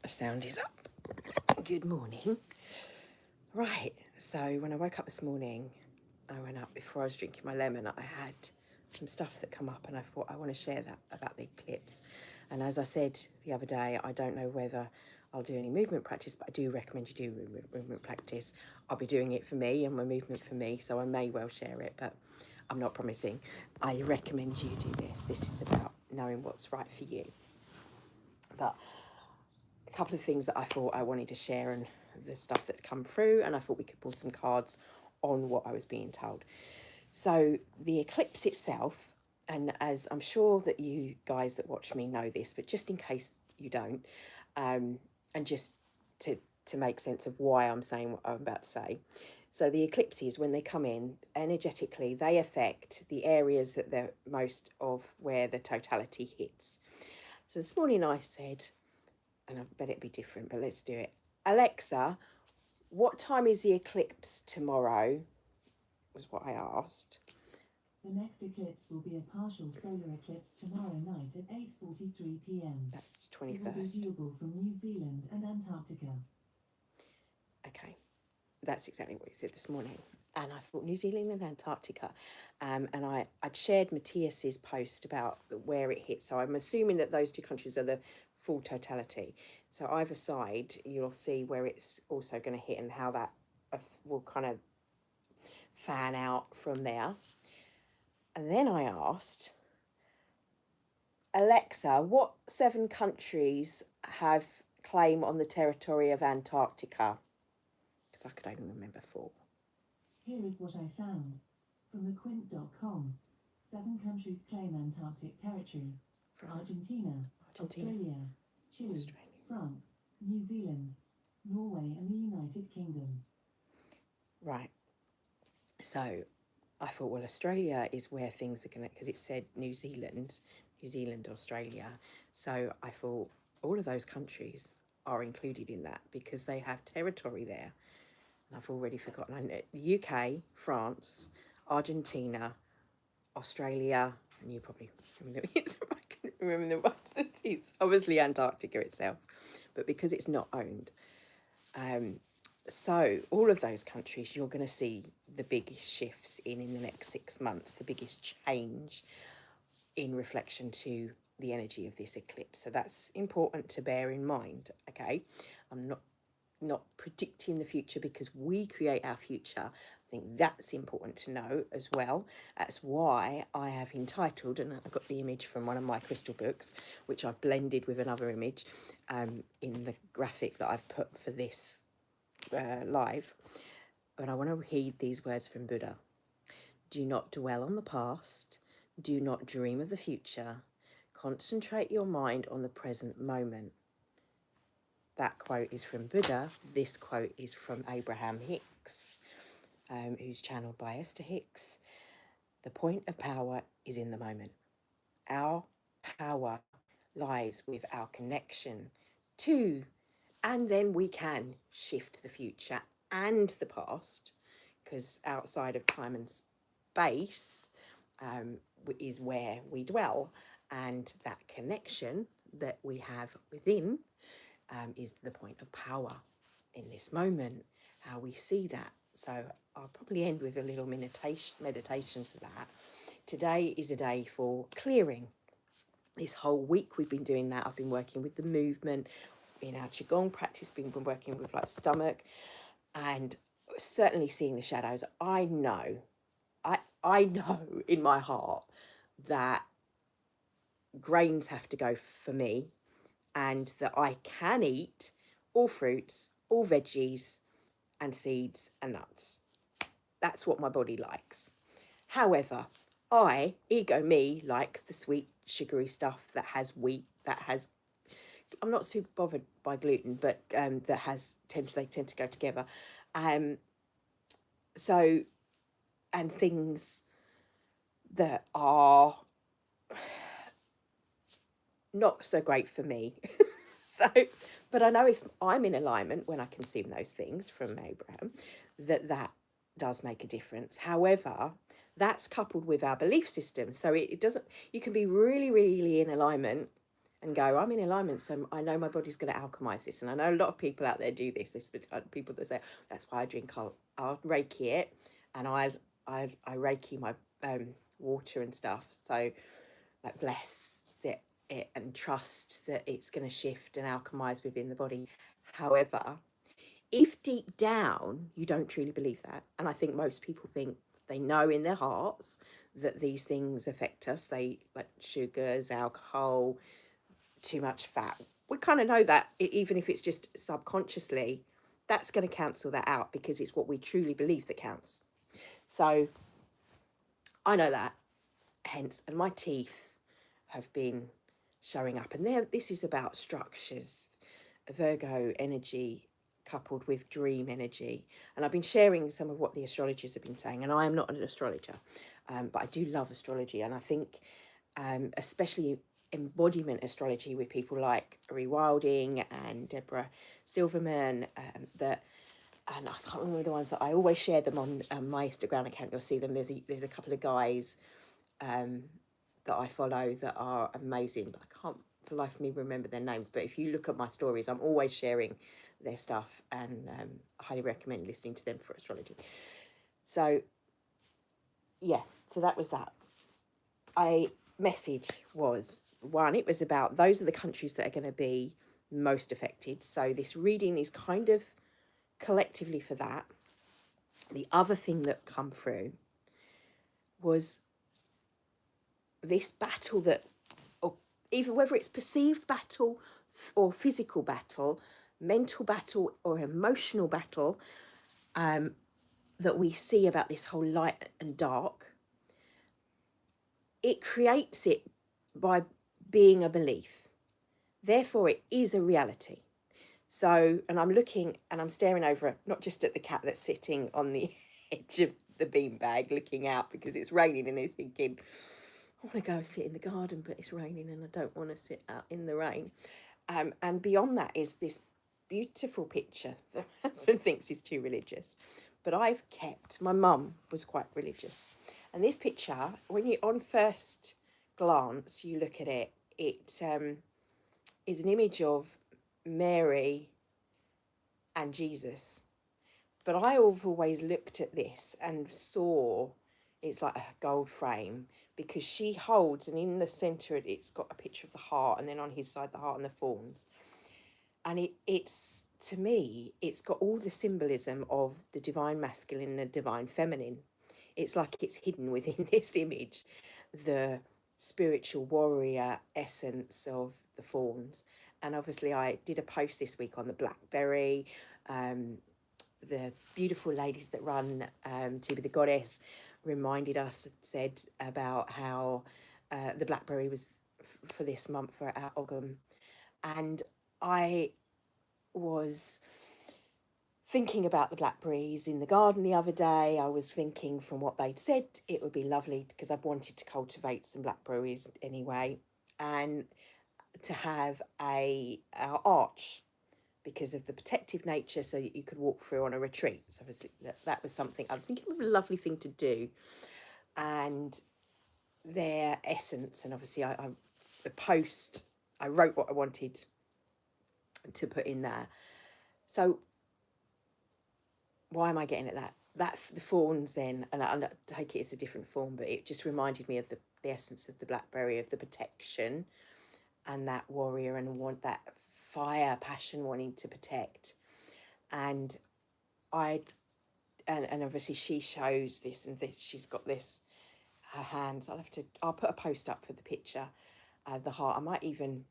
The sound is up. Good morning. Right, so when I woke up this morning, I went up before I was drinking my lemon. I had some stuff that come up and I thought I want to share that about the eclipse. And as I said the other day, I don't know whether I'll do any movement practice, but I do recommend you do movement practice. I'll be doing it for me and my movement for me, so I may well share it, but I'm not promising. I recommend you do this. This is about knowing what's right for you. But a couple of things that I thought I wanted to share and the stuff that come through, and I thought we could pull some cards on what I was being told. So the eclipse itself, and as I'm sure that you guys that watch me know this, but just in case you don't, and just to make sense of why I'm saying what I'm about to say. So the eclipses, when they come in energetically, they affect the areas that they're most of where the totality hits. So this morning I said, and I bet it'd be different, but let's do it. Alexa, what time is the eclipse tomorrow? Was what I asked. The next eclipse will be a partial solar eclipse tomorrow night at 8:43 p.m. That's 21st. It will be viewable from New Zealand and Antarctica. Okay, that's exactly what you said this morning. And I thought New Zealand and Antarctica. And I'd shared Matthias's post about where it hits. So I'm assuming that those two countries are the full totality. So either side, you'll see where it's also going to hit and how that will kind of fan out from there. And then I asked, Alexa, what 7 countries have claim on the territory of Antarctica? Because I could only remember 4. Here is what I found. From thequint.com, 7 countries claim Antarctic territory. Argentina, Australia, Chile, France, New Zealand, Norway and the United Kingdom. Right. So I thought, well, Australia is where things are going to, because it said New Zealand, Australia. So I thought all of those countries are included in that because they have territory there. And I've already forgotten. UK, France, Argentina, Australia, and you probably remember the I can remember the ones that it's obviously Antarctica itself, but because it's not owned. So all of those countries, you're going to see the biggest shifts in the next 6 months, the biggest change in reflection to the energy of this eclipse. So that's important to bear in mind, okay? I'm not predicting the future because we create our future. I think that's important to know as well. That's why I have entitled, and I got the image from one of my crystal books, which I've blended with another image in the graphic that I've put for this live. But I want to read these words from Buddha. Do not dwell on the past. Do not dream of the future. Concentrate your mind on the present moment. That quote is from Buddha. This quote is from Abraham Hicks, who's channeled by Esther Hicks. The point of power is in the moment. Our power lies with our connection to, and then we can shift the future and the past, because outside of time and space is where we dwell, and that connection that we have within is the point of power in this moment, how we see that. So I'll probably end with a little meditation for that. Today is a day for clearing. This whole week we've been doing that. I've been working with the movement in our Qigong practice, been working with like stomach, and certainly seeing the shadows. I know in my heart that grains have to go for me, and that I can eat all fruits, all veggies, and seeds and nuts. That's what my body likes. However, ego me, likes the sweet, sugary stuff that has wheat, that has. I'm not super bothered by gluten, but that has they tend to go together. So, and things that are not so great for me. So, but I know if I'm in alignment when I consume those things from Abraham, that does make a difference. However, that's coupled with our belief system. So it doesn't, you can be really, really in alignment and go, I'm in alignment, so I know my body's going to alchemize this. And I know a lot of people out there do this. There's people that say, that's why I drink, I'll Reiki it, and I Reiki my water and stuff. So like bless it and trust that it's going to shift and alchemize within the body. However, if deep down you don't truly believe that, and I think most people think they know in their hearts that these things affect us, they like sugars, alcohol, too much fat. We kind of know that, even if it's just subconsciously, that's going to cancel that out because it's what we truly believe that counts. So I know that, hence, and my teeth have been showing up, and this is about structures, Virgo energy coupled with dream energy. And I've been sharing some of what the astrologers have been saying, and I am not an astrologer, but I do love astrology, and I think especially embodiment astrology with people like Ree Wilding and Deborah Silverman, and I can't remember the ones that I always share them on my Instagram account. You'll see them. There's a couple of guys that I follow that are amazing, but I can't for the life of me remember their names. But if you look at my stories, I'm always sharing their stuff, and I highly recommend listening to them for astrology. So yeah, so that was that. Message was, one, it was about those are the countries that are going to be most affected. So this reading is kind of collectively for that. The other thing that come through was this battle that, or even whether it's perceived battle or physical battle, mental battle or emotional battle, that we see about this whole light and dark, it creates it by being a belief. Therefore, it is a reality. So, and I'm looking and I'm staring over, not just at the cat that's sitting on the edge of the beanbag looking out because it's raining, and he's thinking, I want to go sit in the garden, but it's raining and I don't want to sit out in the rain. And beyond that is this beautiful picture that my husband thinks is too religious, but I've kept, my mum was quite religious. And this picture, when you, on first glance, you look at it, it is an image of Mary and Jesus. But I have always looked at this and saw it's like a gold frame, because she holds, and in the centre it's got a picture of the heart, and then on his side the heart and the thorns. And it's, to me, it's got all the symbolism of the divine masculine and the divine feminine. It's like it's hidden within this image, the spiritual warrior essence of the thorns. And obviously I did a post this week on the blackberry, the beautiful ladies that run To Be the Goddess reminded us, said about how the blackberry was for this month for our Ogham. And I was thinking about the blackberries in the garden the other day. I was thinking, from what they'd said, it would be lovely, because I've wanted to cultivate some blackberries anyway, and to have a arch because of the protective nature, so that you could walk through on a retreat. So that was something I was thinking of, a lovely thing to do. And their essence, and obviously the post, I wrote what I wanted to put in there. So why am I getting at that the thorns then, and I take it as a different form, but it just reminded me of the essence of the blackberry, of the protection and that warrior, and want that fire, passion, wanting to protect. And and obviously she shows this, and this, she's got this, her hands, I'll put a post up for the picture, the heart. I might even,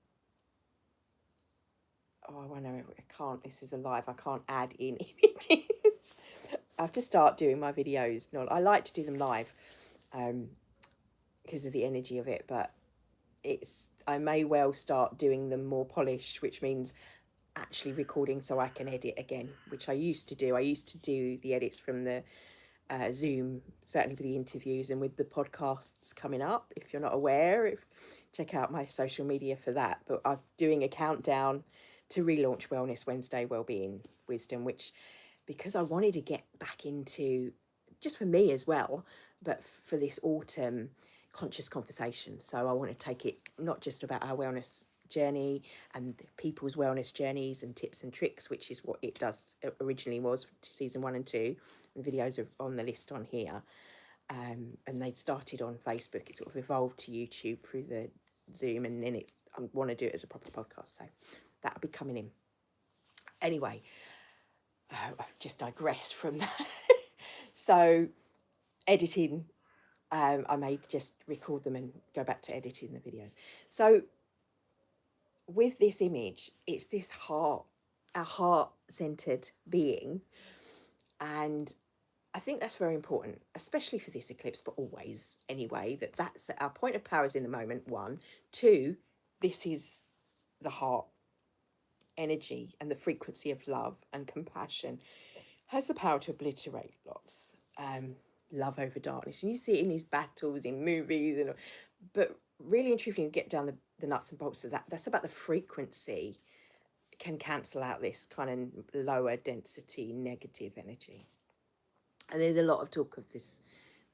I know I can't, this is a live, I can't add in images. I have to start doing my videos, I like to do them live because of the energy of it, but I may well start doing them more polished, which means actually recording so I can edit again, which I used to do. I used to do the edits from the Zoom, certainly with the interviews and with the podcasts coming up. If you're not aware, check out my social media for that. But I'm doing a countdown to relaunch Wellness Wednesday Wellbeing Wisdom, which, because I wanted to get back into, just for me as well, but for this autumn, conscious conversation. So I want to take it not just about our wellness journey and people's wellness journeys and tips and tricks, which is what it does originally was season 1 and 2. The videos are on the list on here. And they started on Facebook. It sort of evolved to YouTube through the Zoom, and then I want to do it as a proper podcast, so that'll be coming in. Anyway, I've just digressed from that. So editing, I may just record them and go back to editing the videos. So with this image, it's this heart, a heart-centered being, and I think that's very important, especially for this eclipse, but always anyway, that's our point of power is in the moment, 1. 2, this is the heart energy, and the frequency of love and compassion has the power to obliterate lots. Love over darkness. And you see it in these battles, in movies, but really and truthfully, you get down the nuts and bolts of that. That's about the frequency can cancel out this kind of lower density negative energy. And there's a lot of talk of this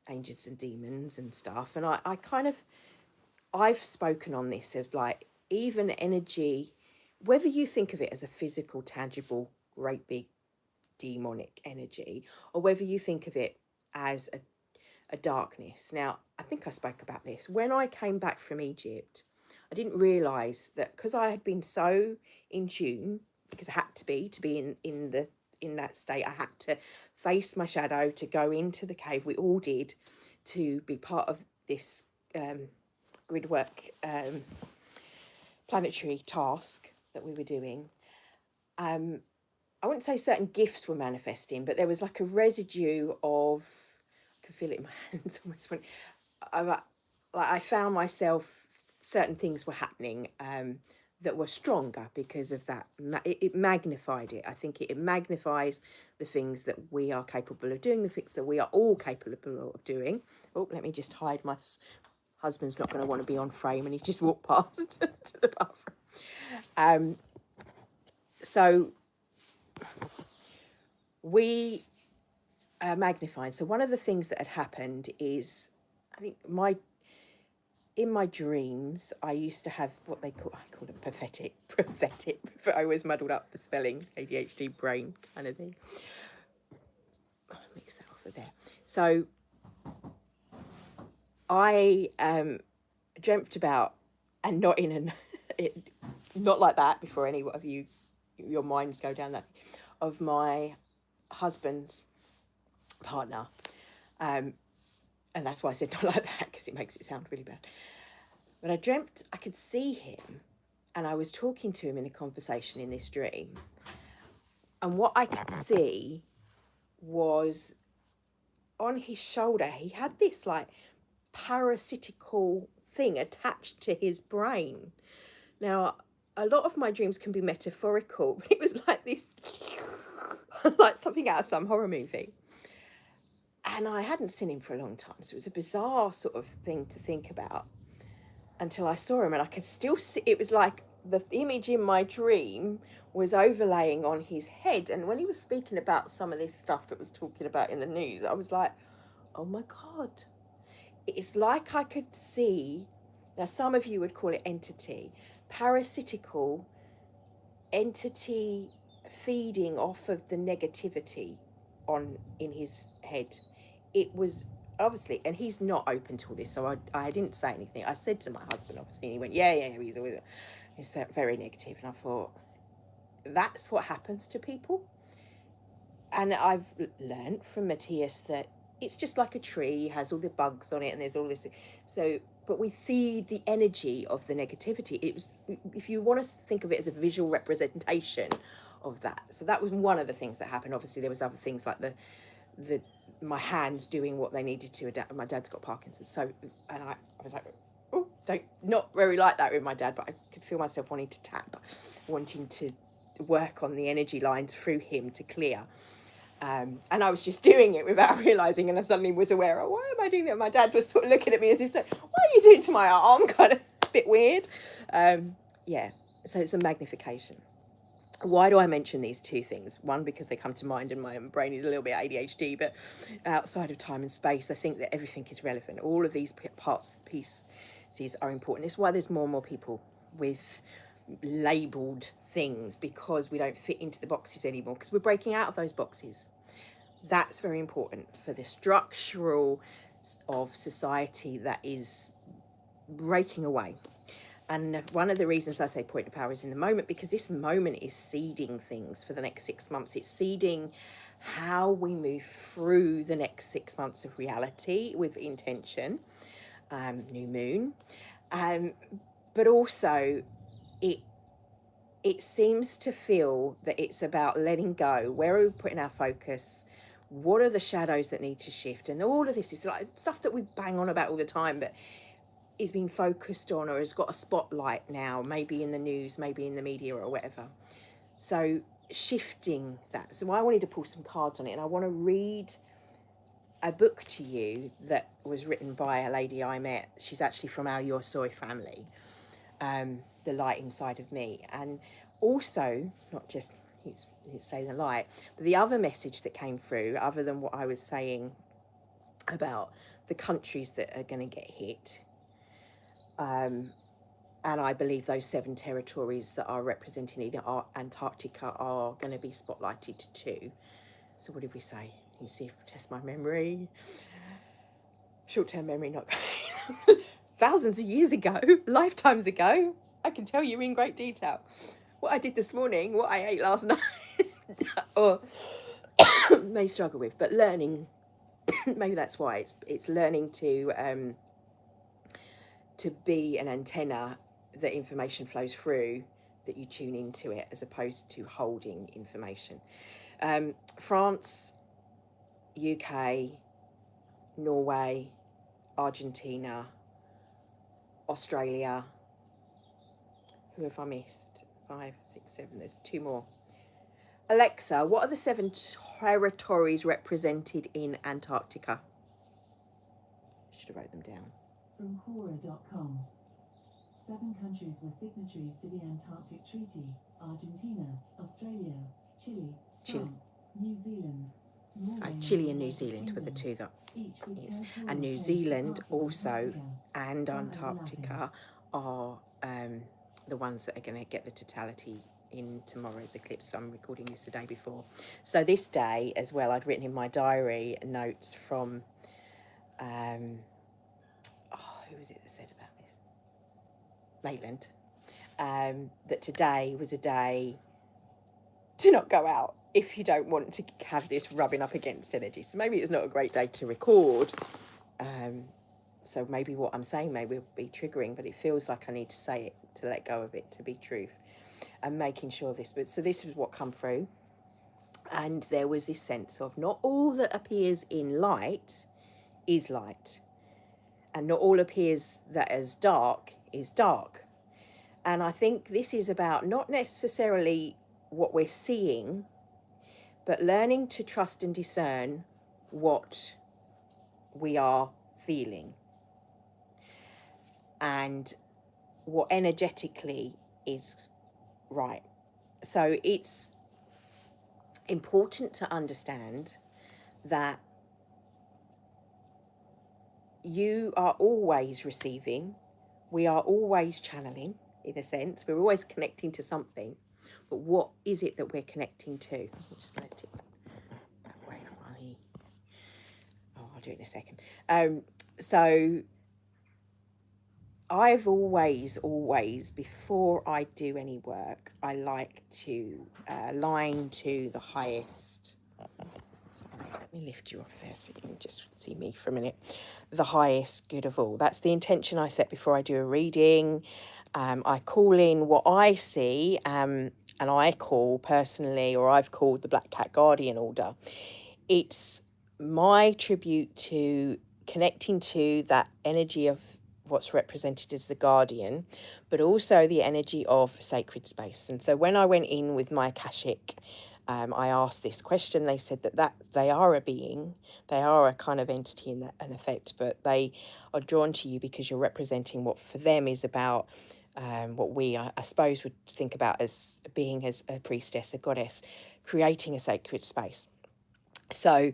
angels and demons and stuff. And I've spoken on this of like, even energy, whether you think of it as a physical, tangible, great big demonic energy, or whether you think of it as a darkness. Now, I think I spoke about this. When I came back from Egypt, I didn't realise that because I had been so in tune, because I had to be in that state, I had to face my shadow, to go into the cave. We all did, to be part of this grid work planetary task that we were doing. I wouldn't say certain gifts were manifesting, but there was like a residue of, I could feel it in my hands almost when I found myself, certain things were happening that were stronger because of that. It magnified it. I think it magnifies the things that we are capable of doing, the things that we are all capable of doing. Oh, let me just hide. My husband's not going to want to be on frame, and he just walked past to the bathroom. So we magnified. So one of the things that had happened is, I think in my dreams, I used to have what I call it prophetic, but I always muddled up the spelling, ADHD brain kind of thing. I'll mix that off of there. So I dreamt about, and not not like that, before any of you, your minds go down that, of my husband's partner. And that's why I said not like that, because it makes it sound really bad. But I dreamt I could see him, and I was talking to him in a conversation in this dream. And what I could see was on his shoulder, he had this like parasitical thing attached to his brain. Now, a lot of my dreams can be metaphorical, but it was like this, like something out of some horror movie. And I hadn't seen him for a long time, so it was a bizarre sort of thing to think about until I saw him, and I could still see, it was like the image in my dream was overlaying on his head. And when he was speaking about some of this stuff that was talking about in the news, I was like, oh my God. It's like I could see, now some of you would call it entity, parasitical entity feeding off of the negativity in his head. It was obviously, and he's not open to all this, so I didn't say anything. I said to my husband, obviously, and he went, yeah, he's very negative. And I thought, that's what happens to people. And I've learned from Matthias that it's just like a tree, has all the bugs on it, and there's all this. So, but we feed the energy of the negativity. It was, if you want to think of it as a visual representation of that. So that was one of the things that happened. Obviously, there was other things like my hands doing what they needed to. My dad's got Parkinson's, so, and I was like, oh, not very like that with my dad, but I could feel myself wanting to tap, wanting to work on the energy lines through him to clear. And I was just doing it without realising, and I suddenly was aware, oh, why am I doing that? My dad was sort of looking at me as if, what are you doing to my arm? Kind of a bit weird. Yeah, so it's a magnification. Why do I mention these two things? One, because they come to mind and my brain is a little bit ADHD, but outside of time and space, I think that everything is relevant. All of these parts of the pieces are important. It's why there's more and more people with labelled things because we don't fit into the boxes anymore, because we're breaking out of those boxes. That's very important for the structural of society that is breaking away. And one of the reasons I say point of power is in the moment, because this moment is seeding things for the next 6 months. It's seeding how we move through the next 6 months of reality with intention, new moon. But also it seems to feel that it's about letting go. Where are we putting our focus? What are the shadows that need to shift? And all of this is like stuff that we bang on about all the time, but is being focused on or has got a spotlight now, maybe in the news, maybe in the media or whatever. So shifting that. So I wanted to pull some cards on it, and I want to read a book to you that was written by a lady I met. She's actually from our Your Soy family, The Light Inside of Me. And also, not just say the light, but the other message that came through, other than what I was saying about the countries that are going to get hit, and I believe those 7 territories that are represented in Antarctica are going to be spotlighted too. So what did we say? Can you see if test my memory? Short-term memory not going. Thousands of years ago, lifetimes ago, I can tell you in great detail what I did this morning, what I ate last night, or may struggle with, but learning. Maybe that's why it's learning to be an antenna that information flows through, that you tune into it as opposed to holding information. France, UK, Norway, Argentina, Australia. Who have I missed? 5, 6, 7. There's 2 more. Alexa, what are the 7 territories represented in Antarctica? Should have wrote them down. From Quora.com. 7 countries were signatories to the Antarctic Treaty: Argentina, Australia, Chile, France, New Zealand, Norway, Chile and New Zealand were the 2 that is. And New Zealand also and Antarctica are the ones that are going to get the totality in tomorrow's eclipse. So I'm recording this the day before. So this day as well, I'd written in my diary notes from who was it that said about this? Maitland. That today was a day to not go out if you don't want to have this rubbing up against energy. So maybe it's not a great day to record. So maybe what I'm saying maybe will be triggering, but it feels like I need to say it, to let go of it, to be truth. And making sure this, but so this is what come through. And there was this sense of not all that appears in light is light. And not all appears that as dark is dark. And I think this is about not necessarily what we're seeing, but learning to trust and discern what we are feeling and what energetically is right. So it's important to understand that you are always receiving, we are always channeling, in a sense, we're always connecting to something, but what is it that we're connecting to? I'm just going to tip that way while I'll do it in a second. So I've always, before I do any work, I like to align to the highest. So let me lift you off there so you can just see me for a minute. The highest good of all. That's the intention I set before I do a reading. I call in what I see, and I call personally, or I've called the Black Cat Guardian Order. It's my tribute to connecting to that energy of what's represented as the guardian, but also the energy of sacred space. And so when I went in with my Akashic, I asked this question. They said that they are a being, they are a kind of entity in an effect, but they are drawn to you because you're representing what for them is about what we, I suppose, would think about as being as a priestess, a goddess, creating a sacred space. So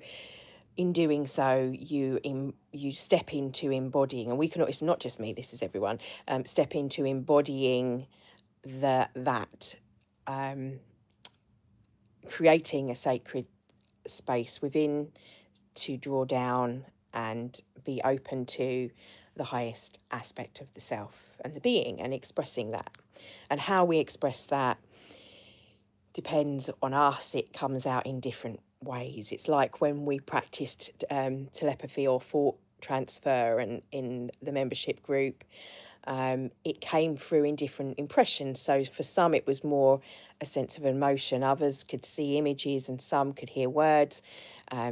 in doing so, you step into embodying, and it's not just me, this is everyone, step into embodying that creating a sacred space within to draw down and be open to the highest aspect of the self and the being, and expressing that. And how we express that depends on us. It comes out in different ways. It's like when we practiced telepathy or thought transfer, and in the membership group, it came through in different impressions. So for some it was more a sense of emotion, others could see images, and some could hear words.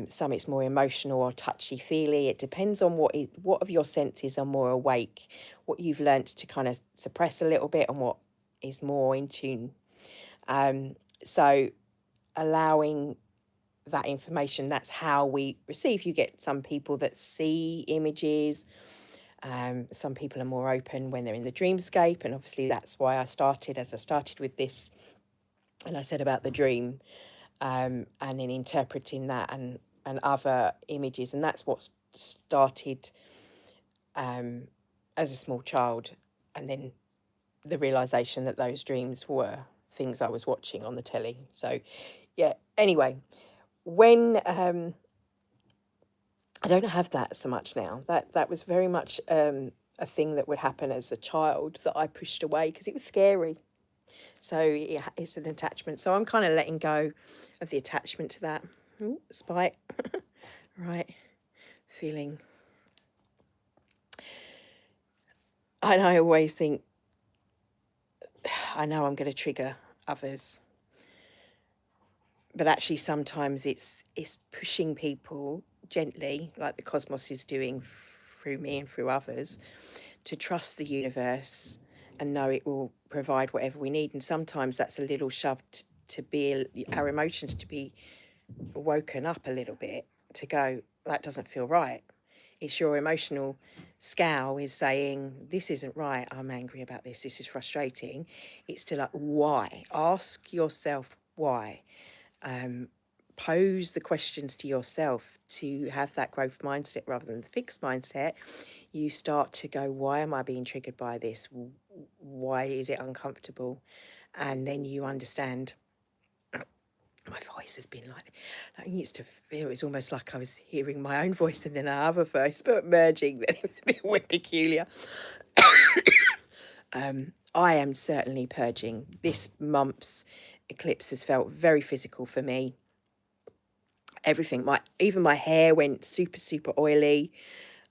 Some it's more emotional or touchy-feely. It depends on what of your senses are more awake, what you've learnt to kind of suppress a little bit, and what is more in tune. So allowing that information, that's how we receive. You get some people that see images. Some people are more open when they're in the dreamscape, and obviously that's why I started with this, and I said about the dream, and then interpreting that and other images, and that's what started as a small child, and then the realization that those dreams were things I was watching on the telly. So yeah, anyway, when I don't have that so much now. That was very much a thing that would happen as a child that I pushed away because it was scary. So it's an attachment. So I'm kind of letting go of the attachment to that. Ooh, spite. Right. Feeling. And I always think, I know I'm going to trigger others. But actually sometimes it's pushing people gently, like the cosmos is doing through me and through others, to trust the universe and know it will provide whatever we need. And sometimes that's a little shoved to be our emotions to be woken up a little bit, to go, that doesn't feel right. It's your emotional scale is saying, this isn't right, I'm angry about this is frustrating. It's to like, why? Ask yourself why. Pose the questions to yourself to have that growth mindset rather than the fixed mindset. You start to go, why am I being triggered by this? Why is it uncomfortable? And then you understand, my voice has been like, I used to feel it's almost like I was hearing my own voice and then another voice, but merging, then it was a bit weird, peculiar. I am certainly purging. This month's eclipse has felt very physical for me. Everything, even my hair went super oily,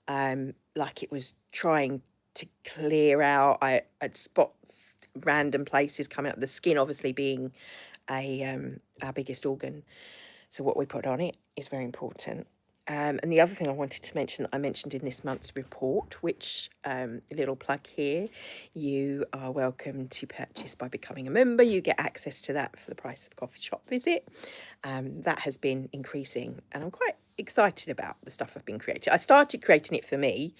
like it was trying to clear out. I had spots, random places coming up. The skin obviously being our biggest organ, so what we put on it is very important. And the other thing I wanted to mention that I mentioned in this month's report, which a little plug here, you are welcome to purchase by becoming a member. You get access to that for the price of a coffee shop visit. That has been increasing, and I'm quite excited about the stuff I've been creating. I started creating it for me,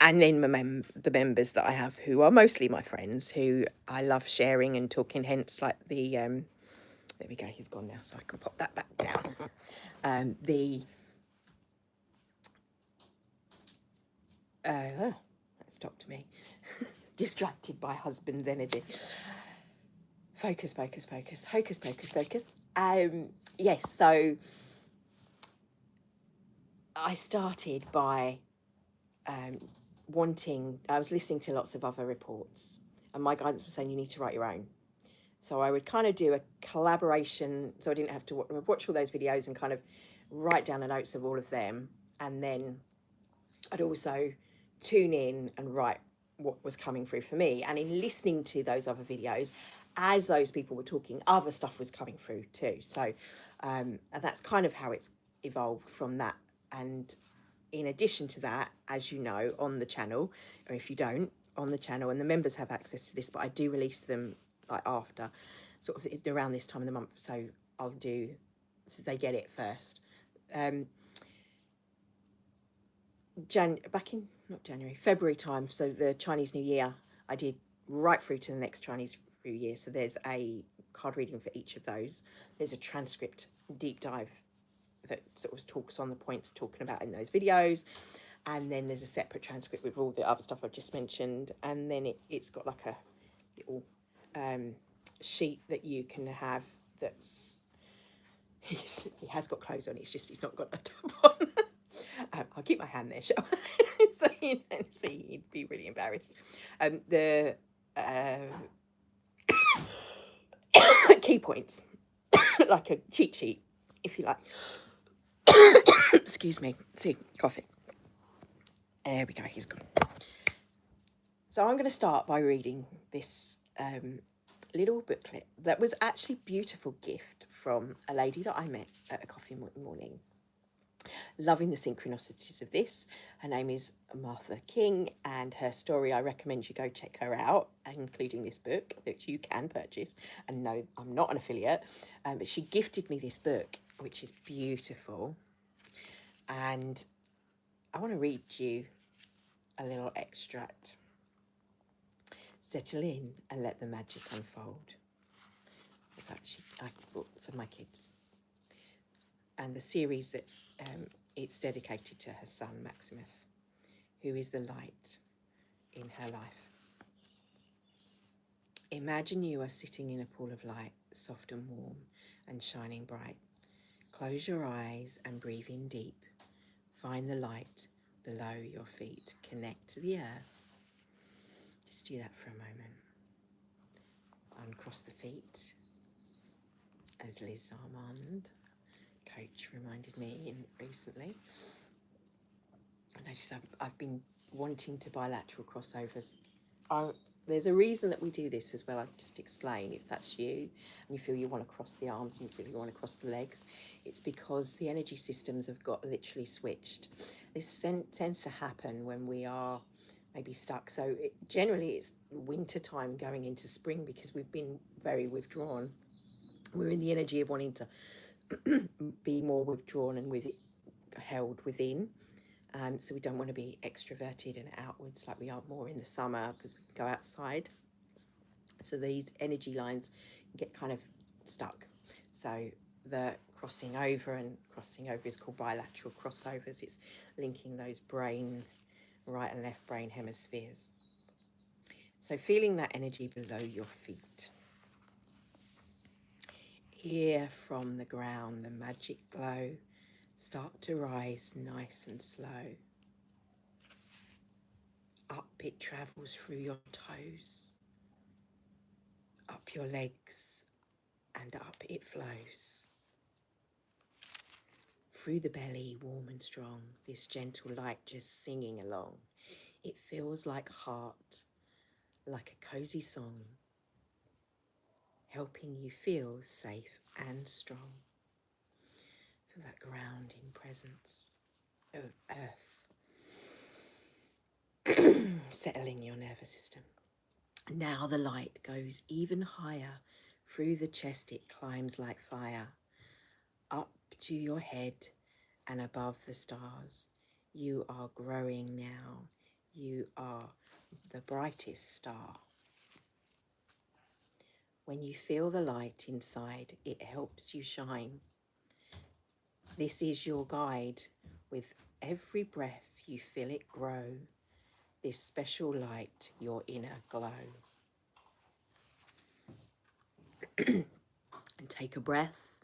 and then the members that I have, who are mostly my friends, who I love sharing and talking, hence like the, there we go, he's gone now, so I can pop that back down. That stopped me. Distracted by husband's energy. Focus. Hocus pocus. Yes, so I started by I was listening to lots of other reports, and my guidance was saying you need to write your own. So I would kind of do a collaboration, so I didn't have to watch all those videos and kind of write down the notes of all of them, and then I'd also tune in and write what was coming through for me. And in listening to those other videos, as those people were talking, other stuff was coming through too. So, and that's kind of how it's evolved from that. And in addition to that, as you know, on the channel, or if you don't, on the channel, and the members have access to this, but I do release them like after, sort of around this time of the month. So so they get it first. February time, so the Chinese New Year, I did right through to the next Chinese New Year. So there's a card reading for each of those. There's a transcript deep dive that sort of talks on the points talking about in those videos. And then there's a separate transcript with all the other stuff I've just mentioned. And then it's got like a little sheet that you can have that's, he has got clothes on, it's just he's not got a top on. I'll keep my hand there, shall I? So you don't see, he'd be really embarrassed. The key points, like a cheat sheet, if you like. Excuse me, see, coughing. There we go, he's gone. So I'm going to start by reading this little booklet that was actually a beautiful gift from a lady that I met at a coffee morning. Loving the synchronicities of this. Her name is Martha King, and her story, I recommend you go check her out, including this book that you can purchase. And no, I'm not an affiliate, but she gifted me this book, which is beautiful. And I want to read you a little extract. Settle in and let the magic unfold. It's actually I bought for my kids. And the series that it's dedicated to her son, Maximus, who is the light in her life. Imagine you are sitting in a pool of light, soft and warm and shining bright. Close your eyes and breathe in deep. Find the light below your feet. Connect to the earth. Just do that for a moment. Uncross the feet, as Liz Armand, coach, reminded me recently. I noticed I've been wanting to bilateral crossovers. There's a reason that we do this as well. I'll just explain. If that's you and you feel you want to cross the arms and you feel you want to cross the legs, it's because the energy systems have got literally switched. This tends to happen when we are maybe stuck. So generally it's winter time going into spring because we've been very withdrawn. We're in the energy of wanting to be more withdrawn and held within. So we don't want to be extroverted and outwards like we are more in the summer because we can go outside. So these energy lines get kind of stuck. So the crossing over is called bilateral crossovers. It's linking those right and left brain hemispheres. So feeling that energy below your feet. Hear from the ground the magic glow start to rise nice and slow. Up it travels through your toes, up your legs, and up it flows. Through the belly, warm and strong, this gentle light just singing along. It feels like heart, like a cozy song, helping you feel safe and strong. Feel that grounding presence of earth, settling your nervous system. Now the light goes even higher. Through the chest it climbs like fire. Up to your head and above the stars. You are growing now. You are the brightest star. When you feel the light inside, it helps you shine. This is your guide. With every breath you feel it grow. This special light, your inner glow. And take a breath,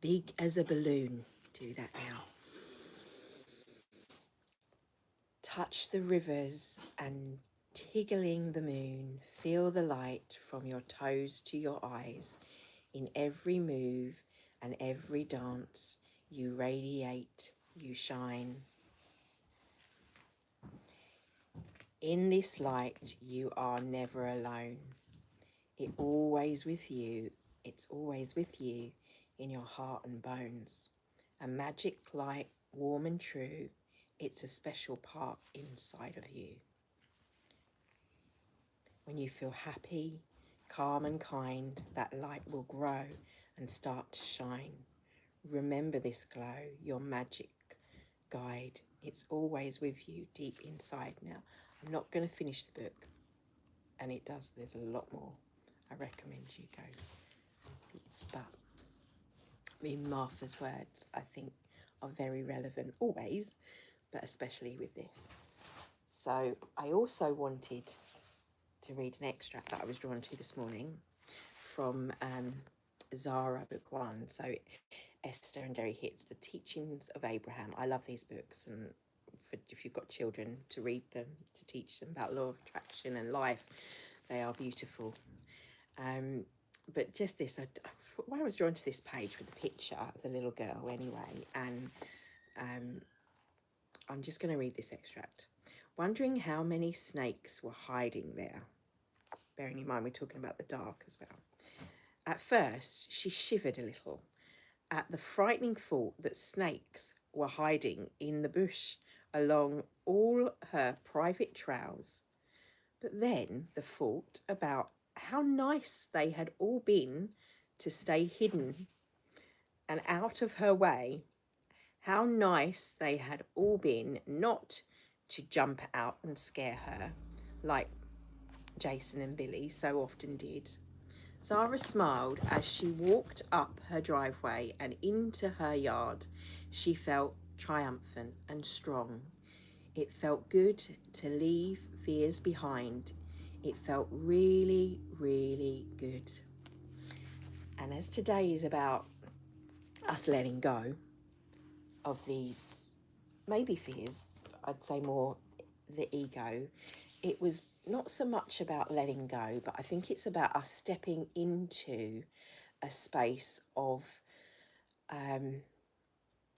big as a balloon. Do that now. Touch the rivers and tickling the moon. Feel the light from your toes to your eyes. In every move and every dance, you radiate, you shine. In this light, you are never alone. It's always with you in your heart and bones. A magic light, warm and true. It's a special part inside of you. When you feel happy, calm and kind, that light will grow and start to shine. Remember this glow, your magic guide. It's always with you deep inside. Now, I'm not going to finish the book, and there's a lot more. I recommend you go. But Martha's words, I think, are very relevant always, but especially with this. So I also wanted to read an extract that I was drawn to this morning from Zara book 1. So Esther and Jerry Hits, The Teachings of Abraham. I love these books, and if you've got children, to read them, to teach them about law of attraction and life, they are beautiful. But just this, I was drawn to this page with the picture of the little girl anyway, and I'm just going to read this extract. Wondering how many snakes were hiding there. Bearing in mind we're talking about the dark as well. At first, she shivered a little at the frightening thought that snakes were hiding in the bush along all her private trails. But then the thought about how nice they had all been to stay hidden and out of her way, how nice they had all been not to jump out and scare her like Jason and Billy so often did. Zara smiled as she walked up her driveway and into her yard. She felt triumphant and strong. It felt good to leave fears behind. It felt really, really good. And as today is about us letting go of these maybe fears, I'd say more the ego, it was not so much about letting go, but I think it's about us stepping into a space of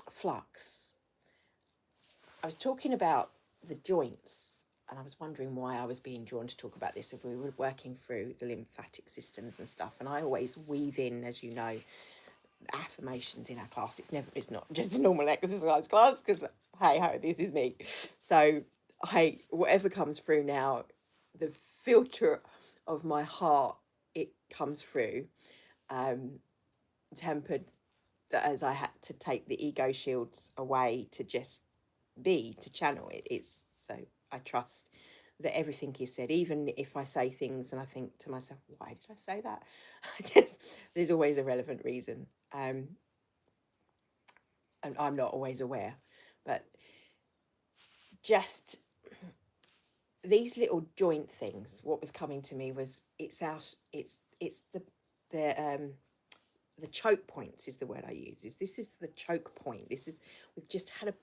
flux. I was talking about the joints, and I was wondering why I was being drawn to talk about this if we were working through the lymphatic systems and stuff. And I always weave in, as you know, affirmations in our class. It's not just a normal exercise class, because hey ho, this is me. So whatever comes through now, the filter of my heart, it comes through, tempered as I had to take the ego shields away to just be, to channel it. It's so I trust that everything is said, even if I say things and I think to myself, why did I say that? There's always a relevant reason. And I'm not always aware, but just these little joint things, what was coming to me was it's the choke points is the word I use. This is the choke point. We've just had a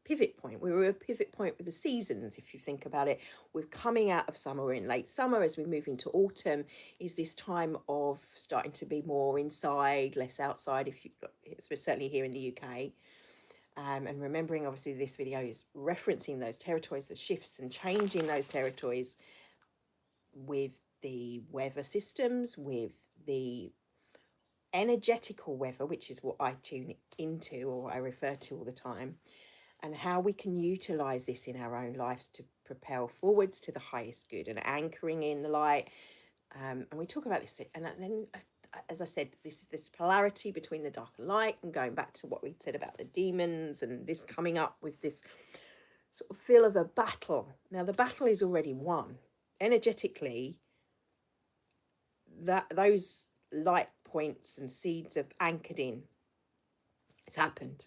pivot point. We were a pivot point with the seasons. If you think about it, we're coming out of summer, we're in late summer. As we move into autumn, is this time of starting to be more inside, less outside. It's certainly here in the UK. And remembering, obviously, this video is referencing those territories, the shifts and changing those territories with the weather systems, with the energetical weather, which is what I tune into or I refer to all the time, and how we can utilize this in our own lives to propel forwards to the highest good and anchoring in the light. And we talk about this, and then, as I said, this is this polarity between the dark and light, and going back to what we said about the demons, and this coming up with this sort of feel of a battle. Now, the battle is already won energetically. That those light points and seeds have anchored in. It's happened.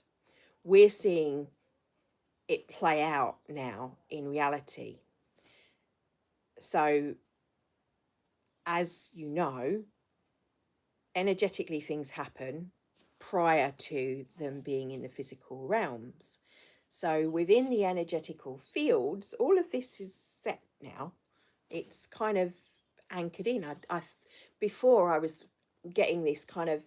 We're seeing it play out now in reality. So, as you know, energetically things happen prior to them being in the physical realms. So within the energetical fields, all of this is set now. It's kind of anchored in. Before I was getting this kind of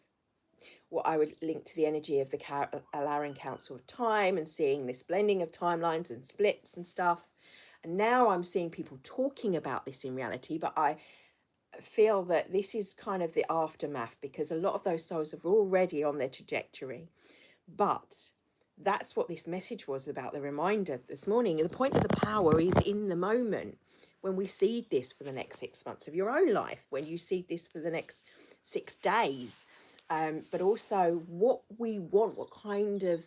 what I would link to the energy of the Alarin Council of Time and seeing this blending of timelines and splits and stuff. And now I'm seeing people talking about this in reality, but I feel that this is kind of the aftermath, because a lot of those souls are already on their trajectory. But that's what this message was about, the reminder this morning. The point of the power is in the moment. When we seed this for the next 6 months of your own life, when you seed this for the next 6 days, but also what we want, what kind of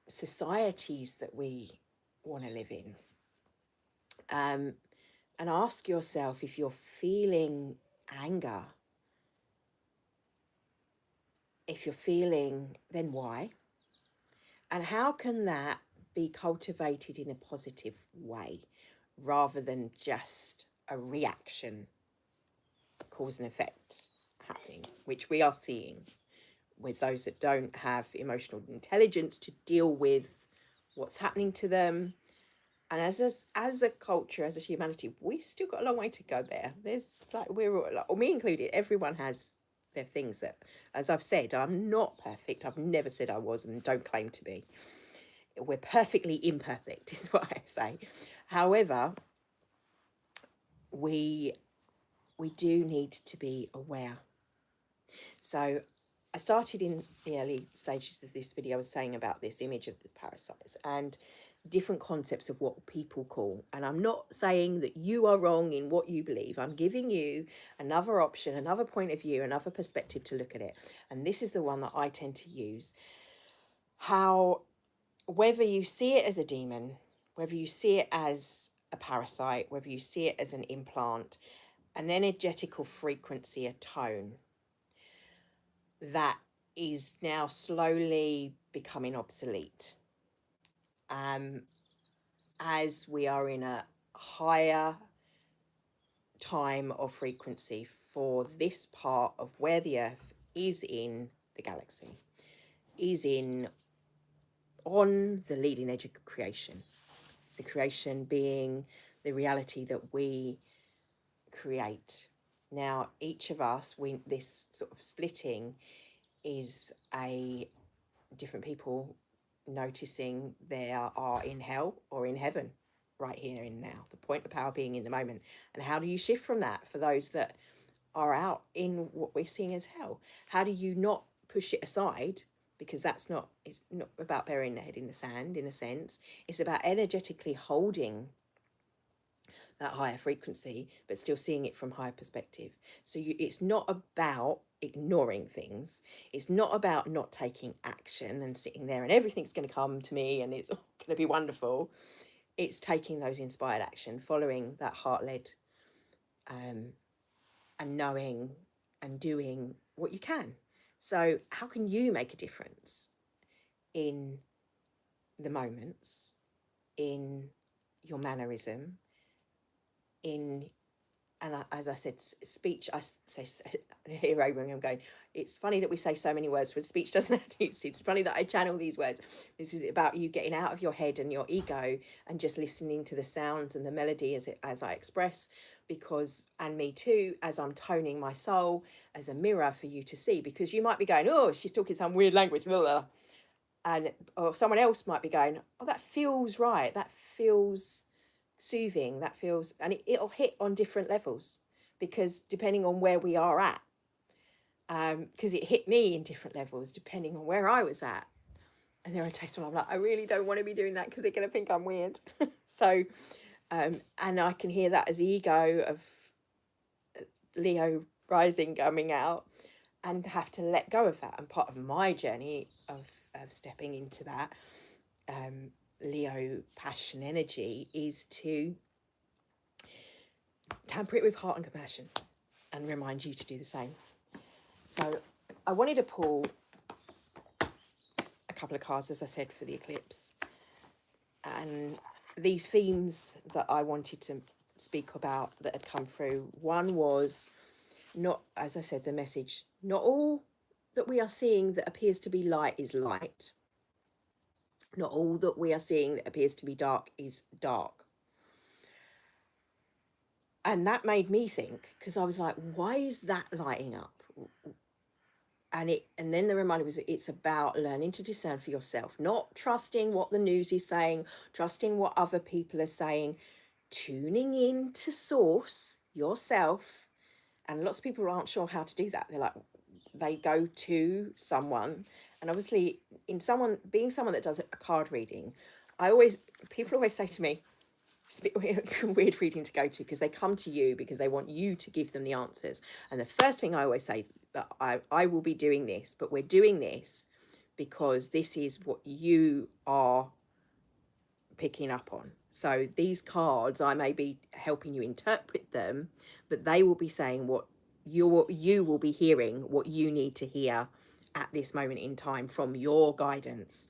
societies that we want to live in. And ask yourself, if you're feeling anger, if you're feeling, then why? And how can that be cultivated in a positive way rather than just a reaction, cause and effect happening, which we are seeing with those that don't have emotional intelligence to deal with what's happening to them. And as a culture, as a humanity, we still got a long way to go there. There's like, we're all, like, or me included, everyone has their things that, as I've said, I'm not perfect. I've never said I was and don't claim to be. We're perfectly imperfect, is what I say. However, we do need to be aware. So I started in the early stages of this video, I was saying about this image of the parasites and different concepts of what people call. And I'm not saying that you are wrong in what you believe. I'm giving you another option, another point of view, another perspective to look at it. And this is the one that I tend to use. How, whether you see it as a demon, whether you see it as a parasite, whether you see it as an implant, an energetical frequency, a tone, that is now slowly becoming obsolete. As we are in a higher time of frequency for this part of where the Earth is in the galaxy, is in on the leading edge of creation. The creation being the reality that we create. Now, each of us, this sort of splitting is a different people noticing they are in hell or in heaven right here and now, the point of power being in the moment. And how do you shift from that for those that are out in what we're seeing as hell? How do you not push it aside? Because it's not about burying the head in the sand, in a sense. It's about energetically holding that higher frequency, but still seeing it from higher perspective. So it's not about ignoring things. It's not about not taking action and sitting there and everything's going to come to me and it's going to be wonderful. It's taking those inspired action, following that heart-led, and knowing and doing what you can. So how can you make a difference in the moments, in your mannerism, in, and as I said, speech, I say hero when I'm going, it's funny that we say so many words, but speech doesn't have to, it's funny that I channel these words. This is about you getting out of your head and your ego and just listening to the sounds and the melody as I express, because, and me too, as I'm toning my soul as a mirror for you to see, because you might be going, oh, she's talking some weird language, blah, blah. And, or someone else might be going, oh, that feels right, that feels soothing, that feels, and it'll hit on different levels, because depending on where we are at, because it hit me in different levels depending on where I was at. And there are times when I'm like, I really don't want to be doing that because they're going to think I'm weird. So and I can hear that as ego of Leo rising coming out, and have to let go of that. And part of my journey of stepping into that Leo passion energy is to temper it with heart and compassion and remind you to do the same. So I wanted to pull a couple of cards, as I said, for the eclipse. And these themes that I wanted to speak about that had come through, one was not, as I said, the message, not all that we are seeing that appears to be light is light. Not all that we are seeing that appears to be dark is dark. And that made me think, because I was like, why is that lighting up? And then the reminder was, it's about learning to discern for yourself, not trusting what the news is saying, trusting what other people are saying, tuning in to source yourself. And lots of people aren't sure how to do that. They're like, they go to someone, and obviously in someone being someone that does a card reading, people always say to me, it's a bit weird reading to go to, because they come to you because they want you to give them the answers. And the first thing I always say, that I will be doing this, but we're doing this because this is what you are picking up on. So these cards, I may be helping you interpret them, but they will be saying what you will be hearing, what you need to hear at this moment in time from your guidance.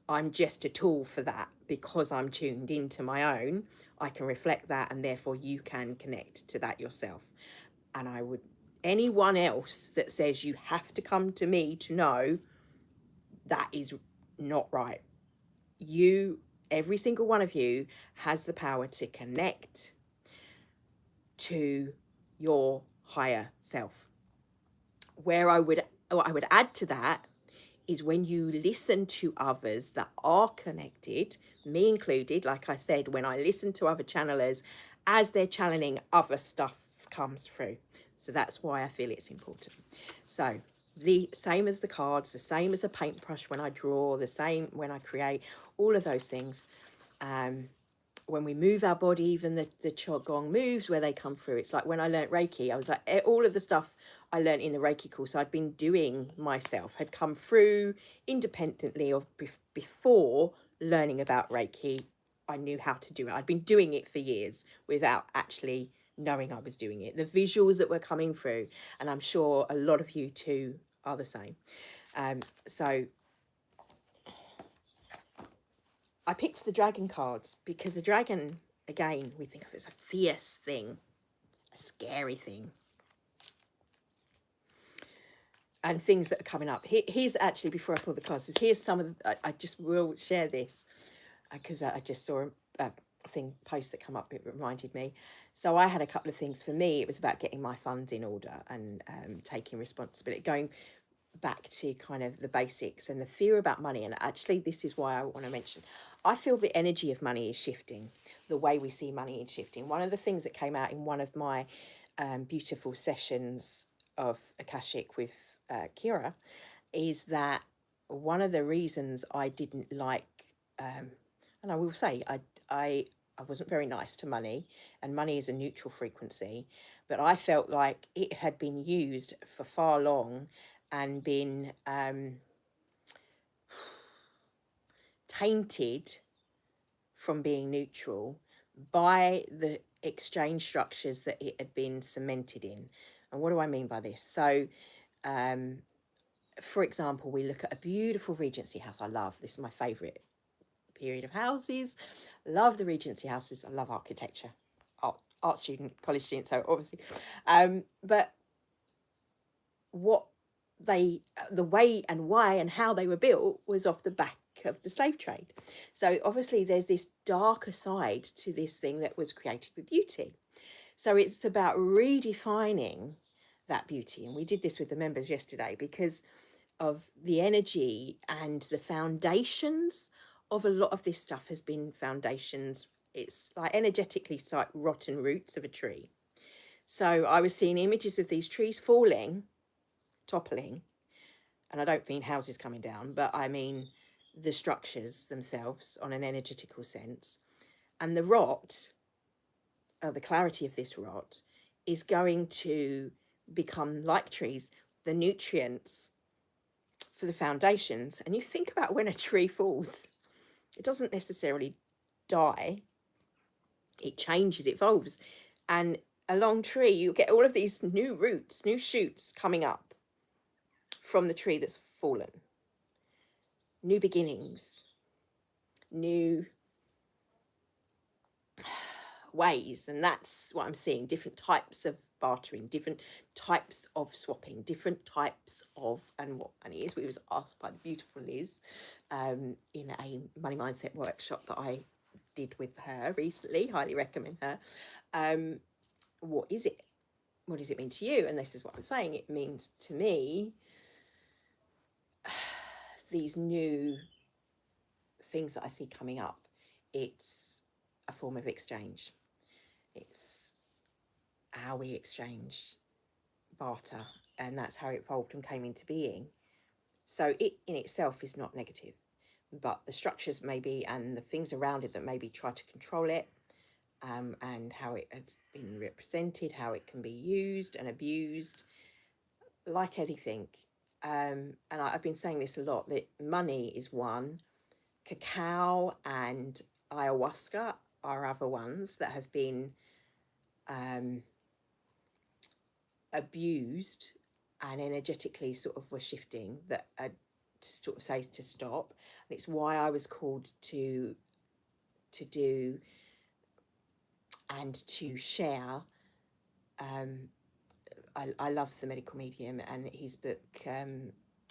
I'm just a tool for that. Because I'm tuned into my own, I can reflect that, and therefore you can connect to that yourself. And I would, anyone else that says you have to come to me to know, that is not right. You, every single one of you, has the power to connect to your higher self. What I would add to that is when you listen to others that are connected, me included, like I said, when I listen to other channelers, as they're channeling, other stuff comes through. So that's why I feel it's important. So the same as the cards, the same as a paintbrush when I draw, the same when I create, all of those things. When we move our body, even the Qigong moves where they come through. It's like when I learnt Reiki, I was like, all of the stuff I learnt in the Reiki course I'd been doing myself had come through independently of before learning about Reiki. I knew how to do it. I'd been doing it for years without actually knowing I was doing it. The visuals that were coming through, and I'm sure a lot of you too are the same. So I picked the dragon cards because the dragon, again, we think of it as a fierce thing, a scary thing. And things that are coming up. Here's actually, before I pull the cards, here's some of the, I just will share this because I just saw a post that come up. It reminded me. So I had a couple of things. For me, it was about getting my funds in order and taking responsibility, going back to kind of the basics and the fear about money. And actually, this is why I want to mention, I feel the energy of money is shifting. The way we see money is shifting. One of the things that came out in one of my beautiful sessions of Akashic with Kira is that one of the reasons I didn't like, and I will say, I wasn't very nice to money, and money is a neutral frequency, but I felt like it had been used for far long and been tainted from being neutral by the exchange structures that it had been cemented in. And what do I mean by this? So, for example, we look at a beautiful Regency house. I love, this is my favourite period of houses. Love the Regency houses. I love architecture. Art student, college student, so obviously. But what the way and why and how they were built was off the back of the slave trade. So obviously there's this darker side to this thing that was created with beauty. So it's about redefining that beauty. And we did this with the members yesterday because of the energy and the foundations of a lot of this stuff has been foundations. It's like energetically, it's like rotten roots of a tree. So I was seeing images of these trees falling, toppling, and I don't mean houses coming down, but I mean the structures themselves on an energetical sense. And the rot, the clarity of this rot, is going to become like trees, the nutrients for the foundations. And you think about when a tree falls, it doesn't necessarily die, it changes, it evolves. And a long tree, you get all of these new roots, new shoots coming up from the tree that's fallen. New beginnings, new ways. And that's what I'm seeing. Different types of bartering, different types of swapping, different types of, and what money is. We was asked by the beautiful Liz in a money mindset workshop that I did with her recently. Highly recommend her. What is it? What does it mean to you? And this is what I'm saying. It means to me these new things that I see coming up. It's a form of exchange. It's how we exchange, barter, and that's how it evolved and came into being. So it in itself is not negative, but the structures maybe and the things around it that maybe try to control it, and how it has been represented, how it can be used and abused, like anything. And I've been saying this a lot, that money is one, cacao and ayahuasca are other ones that have been abused and energetically sort of were shifting, that are sort of say to stop. And it's why I was called to do and to share. I love the medical medium and his book,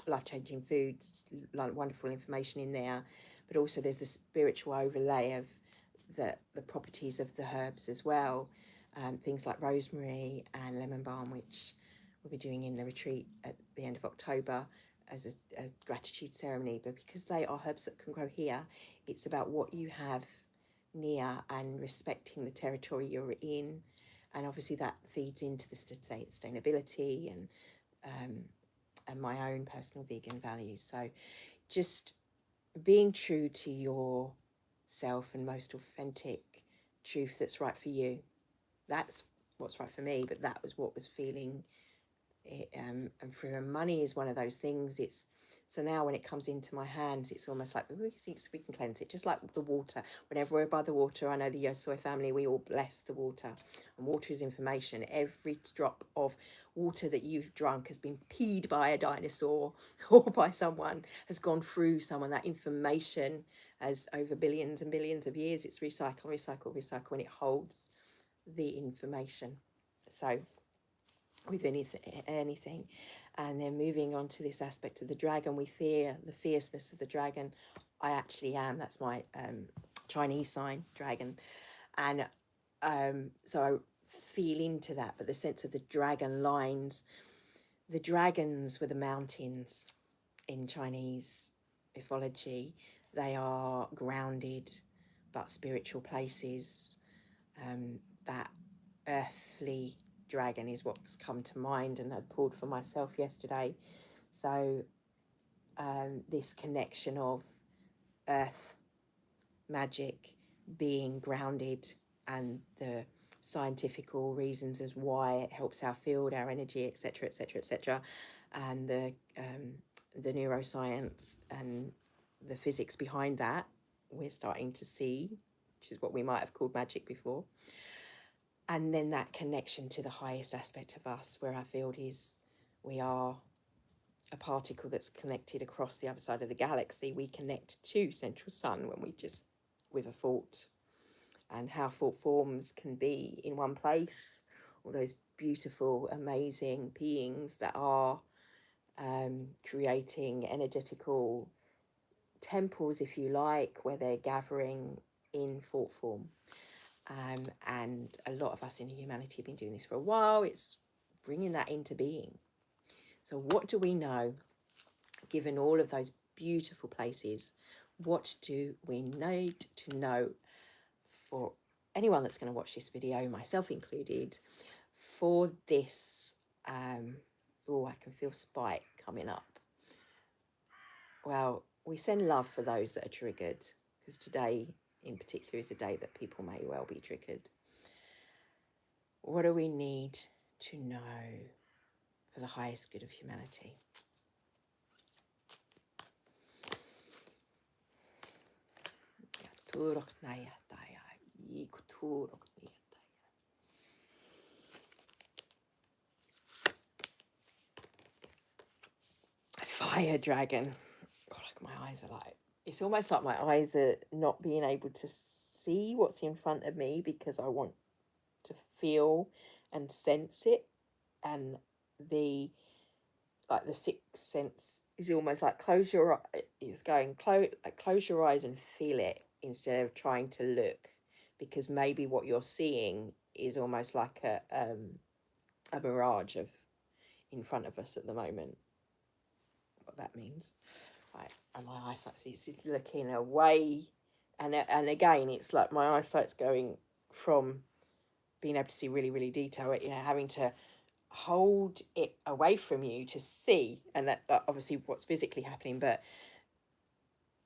Life-Changing Foods, wonderful information in there. But also there's a spiritual overlay of the properties of the herbs as well. Things like rosemary and lemon balm, which we'll be doing in the retreat at the end of October as a gratitude ceremony. But because they are herbs that can grow here, it's about what you have near and respecting the territory you're in. And obviously that feeds into the sustainability and my own personal vegan values. So just being true to yourself and most authentic truth that's right for you. That's what's right for me, but that was what was feeling it, and for money is one of those things. It's so now when it comes into my hands, it's almost like we can cleanse it, just like the water. Whenever we're by the water, I know the Yosoi family, we all bless the water, and water is information. Every drop of water that you've drunk has been peed by a dinosaur or by someone, has gone through someone. That information, as over billions and billions of years, it's recycle, and it holds the information. So with anything. And then moving on to this aspect of the dragon, we fear the fierceness of the dragon. I actually am. That's my Chinese sign, dragon. And so I feel into that. But the sense of the dragon lines, the dragons were the mountains in Chinese mythology. They are grounded but spiritual places. That earthly dragon is what's come to mind and I'd pulled for myself yesterday. So this connection of earth magic being grounded and the scientifical reasons as why it helps our field, our energy, etc., etc., etc., and the neuroscience and the physics behind that, we're starting to see, which is what we might have called magic before. And then that connection to the highest aspect of us, where our field is, we are a particle that's connected across the other side of the galaxy. We connect to central sun when we just, with a thought, and how thought forms can be in one place. All those beautiful, amazing beings that are creating energetical temples, if you like, where they're gathering in thought form. And a lot of us in humanity have been doing this for a while. It's bringing that into being. So what do we know, given all of those beautiful places? What do we need to know for anyone that's going to watch this video, myself included, for this? Oh, I can feel spite coming up. Well, we send love for those that are triggered, because today in particular is a day that people may well be triggered. What do we need to know for the highest good of humanity? Fire dragon. God, like my eyes are like, it's almost like my eyes are not being able to see what's in front of me because I want to feel and sense it. And the sixth sense is almost like close your eyes and feel it instead of trying to look, because maybe what you're seeing is almost like a mirage of in front of us at the moment. What that means, right? And my eyesight is looking away, and again, it's like my eyesight's going from being able to see really, really detail, having to hold it away from you to see, and that obviously what's physically happening, but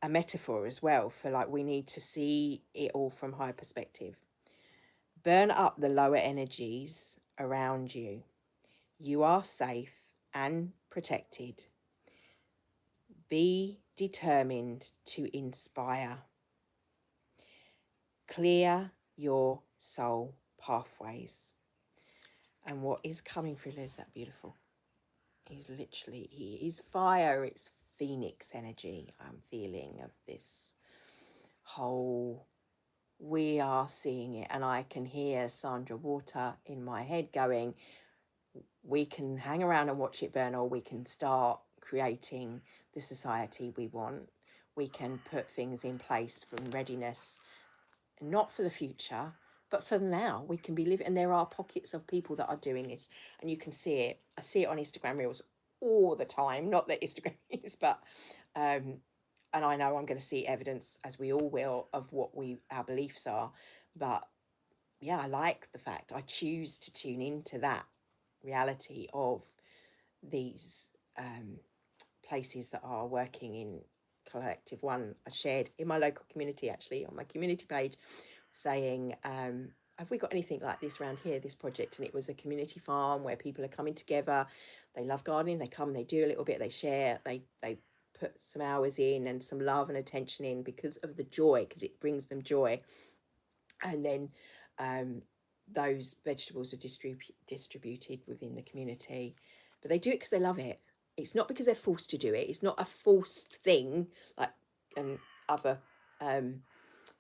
a metaphor as well for like we need to see it all from higher perspective. Burn up the lower energies around you. You are safe and protected. Be determined to inspire. Clear your soul pathways. And what is coming through, is that beautiful? He is fire. It's phoenix energy I'm feeling of this whole, we are seeing it. And I can hear Sandra Water in my head going, we can hang around and watch it burn, or we can start creating the society we want. We can put things in place from readiness, not for the future, but for now. We can be living, and there are pockets of people that are doing this, and you can see it. I see it on Instagram Reels all the time, not that Instagram is, but and I know I'm going to see evidence, as we all will, of what our beliefs are. But yeah, I like the fact I choose to tune into that reality of these places that are working in collective. One I shared in my local community, actually on my community page, saying, have we got anything like this around here, this project? And it was a community farm where people are coming together. They love gardening, they come, they do a little bit, they share, they put some hours in and some love and attention in because of the joy, because it brings them joy. And then those vegetables are distributed within the community, but they do it because they love it. It's not because they're forced to do it. It's not a forced thing, like, and other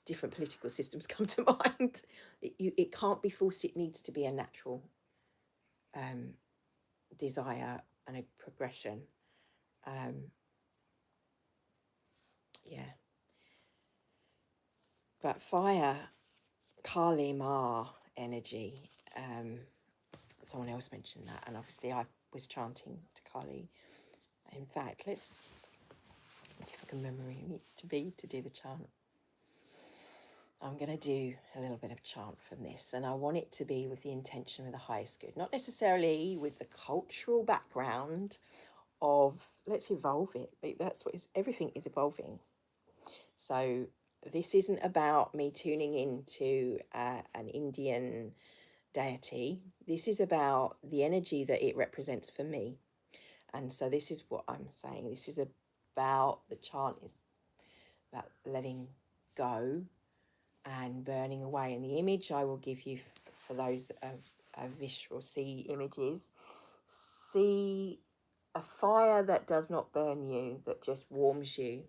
different political systems come to mind. It can't be forced. It needs to be a natural desire and a progression. Yeah. But fire, Kali Ma energy, someone else mentioned that, and obviously I was chanting to Kali. In fact, let's see if I can remember who it needs to be to do the chant. I'm going to do a little bit of chant from this, and I want it to be with the intention of the highest good, not necessarily with the cultural background of let's evolve it. That's what everything is evolving. So this isn't about me tuning into an Indian deity. This is about the energy that it represents for me. And so this is what I'm saying. This is about, the chant is about letting go and burning away. And the image I will give you, for those that are visual, see images, see a fire that does not burn you, that just warms you.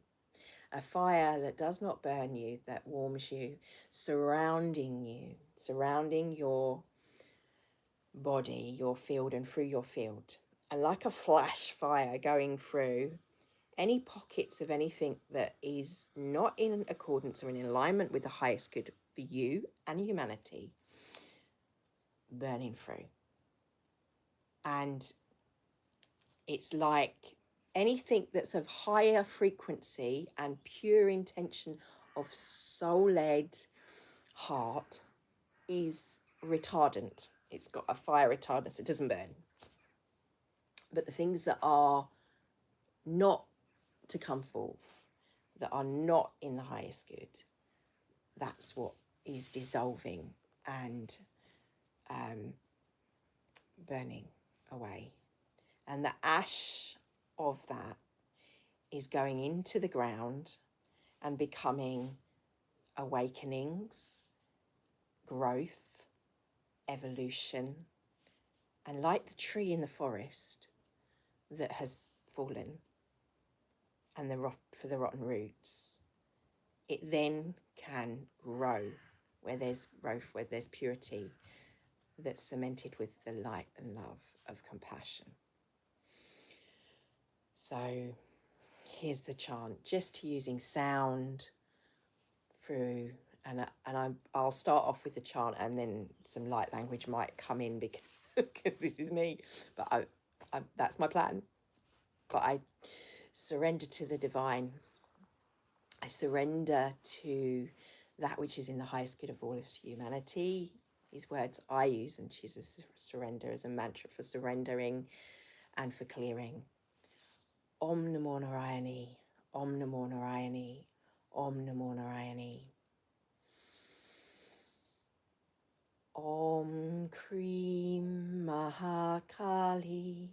A fire that does not burn you, that warms you, surrounding your body, your field, and through your field. And like a flash fire going through any pockets of anything that is not in accordance or in alignment with the highest good for you and humanity, burning through. And it's like anything that's of higher frequency and pure intention of soul-led heart is retardant. It's got a fire retardant, so it doesn't burn. But the things that are not to come forth, that are not in the highest good, that's what is dissolving and burning away. And the ash of that is going into the ground and becoming awakenings, growth, evolution, and like the tree in the forest that has fallen and for the rotten roots, it then can grow where there's growth, where there's purity that's cemented with the light and love of compassion. So here's the chant, just using sound through, and I'll start off with the chant, and then some light language might come in because this is me, but I that's my plan. But I surrender to the divine. I surrender to that which is in the highest good of all of humanity. These words I use and choose to surrender as a mantra for surrendering and for clearing. Om Namo Narayani, Om Namo Narayani, Om Namo Narayani. Om Krim Mahakali.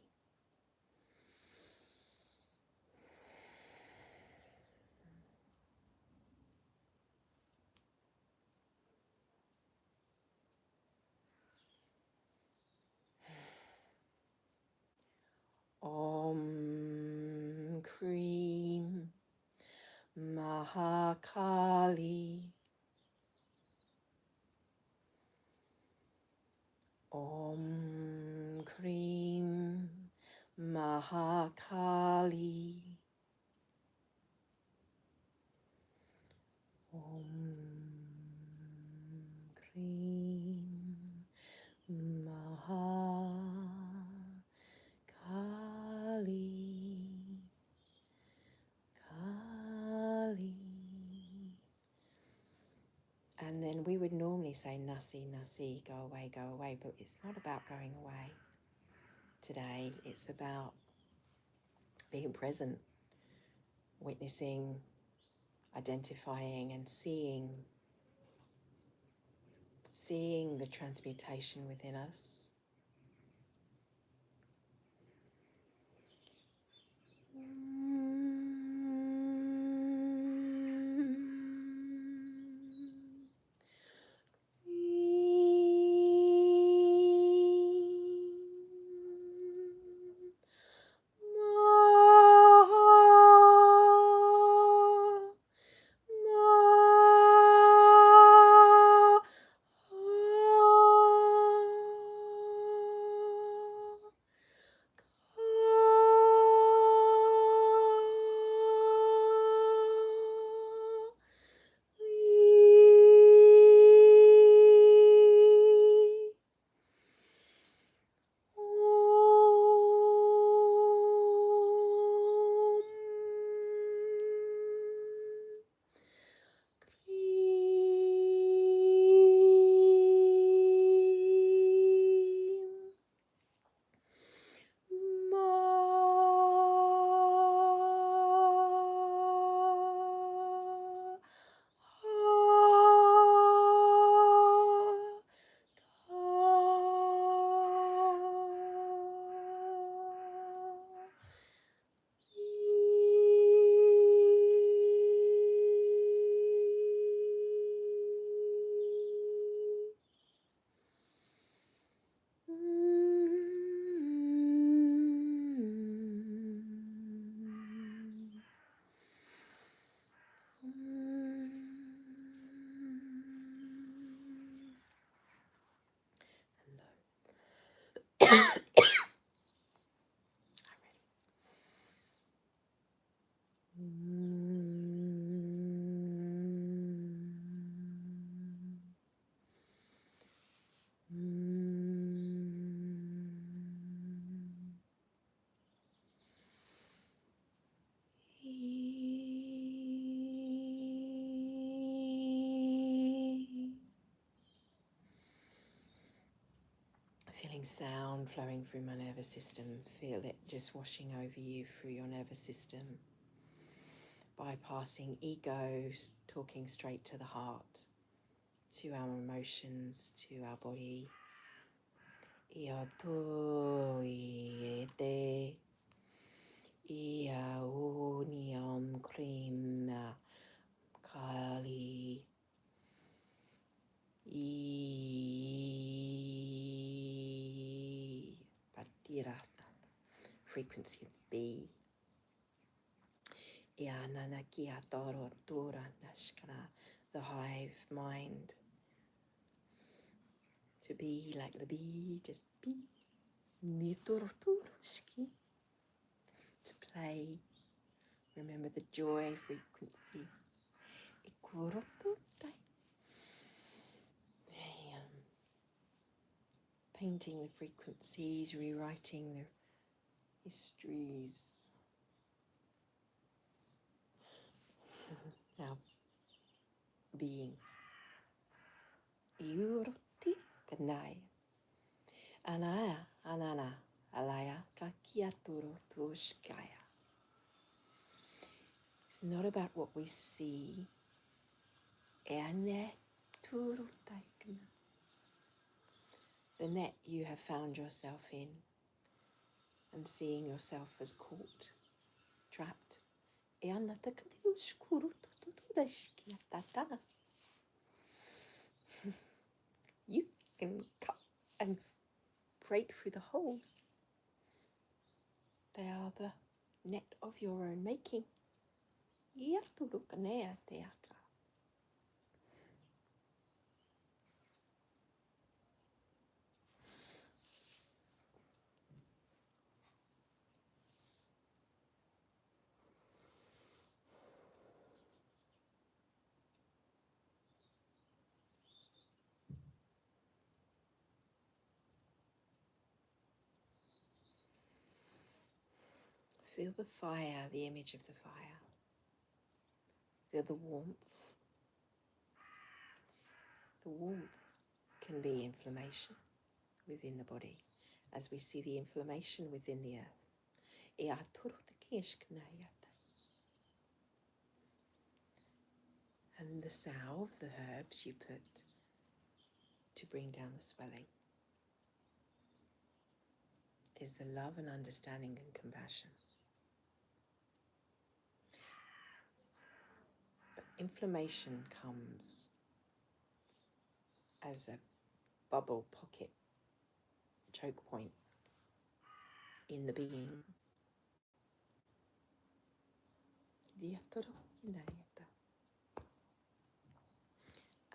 Om Krim Mahakali. Om Krim Mahakali. Om Krim Mahakali. Kali. And then we would normally say Nasi, Nasi, go away, but it's not about going away today. It's about being present, witnessing, identifying and seeing the transmutation within us. Feeling sound flowing through my nervous system. Feel it just washing over you through your nervous system. Bypassing egos, talking straight to the heart, to our emotions, to our body. Iato iete iauniam krima kali patirata, frequency of B. Iananakia toro tura nashkana, the hive mind. To be like the bee, just be. Niturturushki. To play. Remember the joy frequency. Ikurotutai. Painting the frequencies, rewriting the histories. Now, being. Iuroti kanai. Anaya, anana, alaya, kakiaturu tushkaya. It's not about what we see. The net you have found yourself in, and seeing yourself as caught, trapped. You can cut and break through the holes. They are the net of your own making. Iaturukanea teaka. Feel the fire, the image of the fire. Feel the warmth. The warmth can be inflammation within the body, as we see the inflammation within the earth. And the salve, the herbs you put to bring down the swelling, is the love and understanding and compassion. But inflammation comes as a bubble pocket choke point in the being.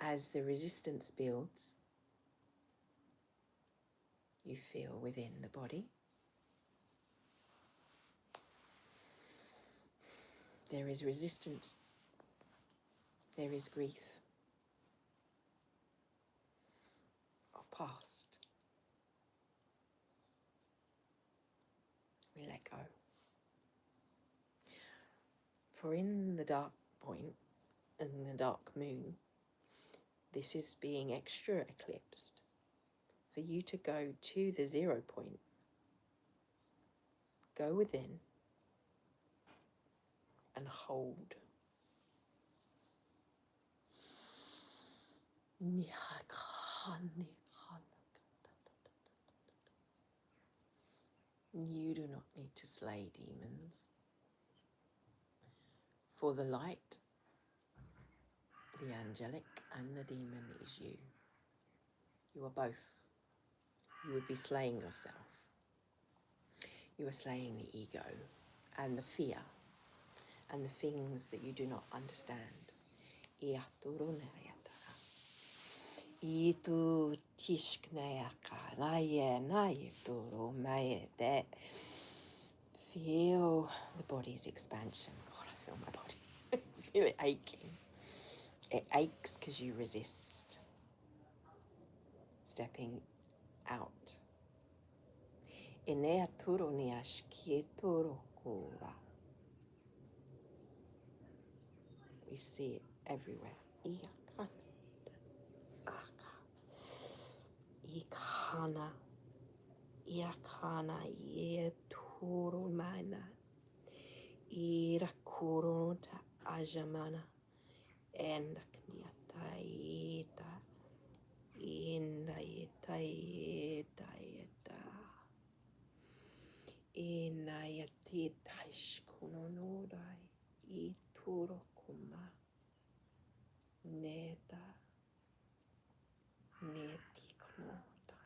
As the resistance builds, you feel within the body there is resistance, there is grief of past. We let go. For in the dark point and the dark moon, this is being extra eclipsed. For you to go to the 0 point, go within and hold. You do not need to slay demons. For the light, the angelic and the demon is you. You are both. You would be slaying yourself. You are slaying the ego and the fear and the things that you do not understand. Feel the body's expansion. God, I feel my body. I feel it aching. It aches because you resist stepping out. We see it everywhere. Ikana, Iakana, Yeturumana, Irakurunta, Ajamana, and Kniataita, Inayetaita, Inayatitaishkunonodai, Iturokuma, Neta, Netiknota.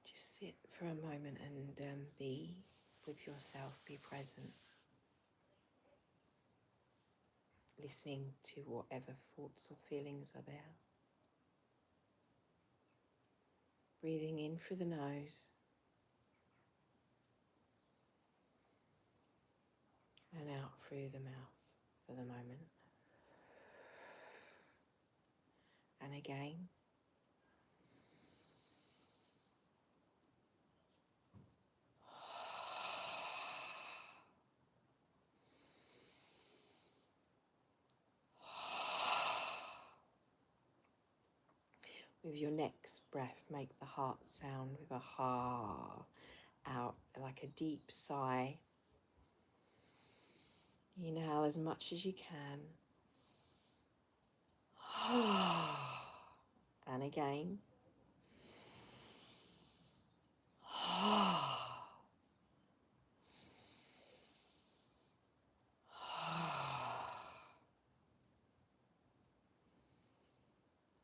Just sit for a moment and be with yourself, be present, listening to whatever thoughts or feelings are there. Breathing in through the nose and out through the mouth for the moment. And again. With your next breath, make the heart sound with a ha out, like a deep sigh. Inhale as much as you can. And again.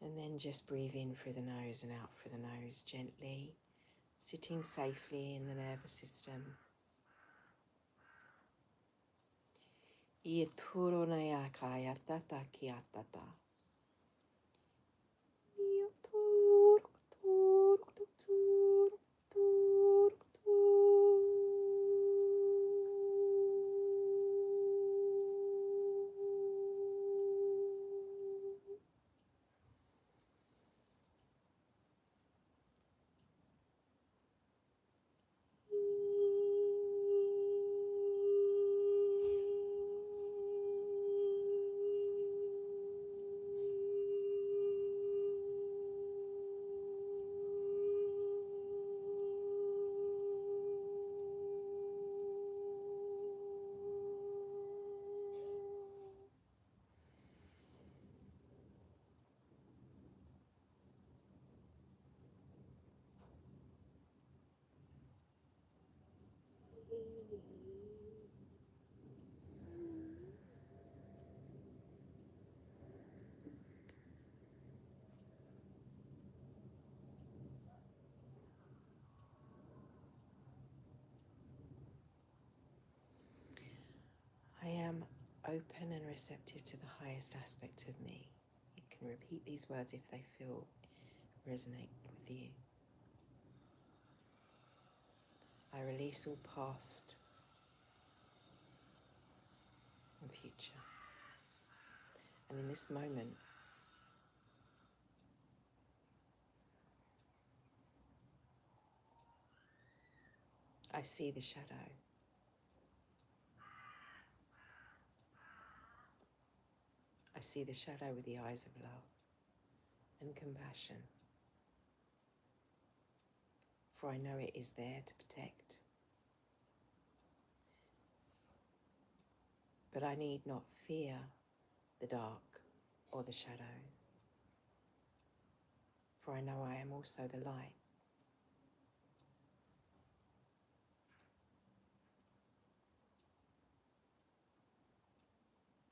And then just breathe in through the nose and out through the nose gently, sitting safely in the nervous system. I am open and receptive to the highest aspect of me. You can repeat these words if they feel resonate with you. I release all past and future. And in this moment, I see the shadow. I see the shadow with the eyes of love and compassion. For I know it is there to protect. But I need not fear the dark or the shadow. For I know I am also the light.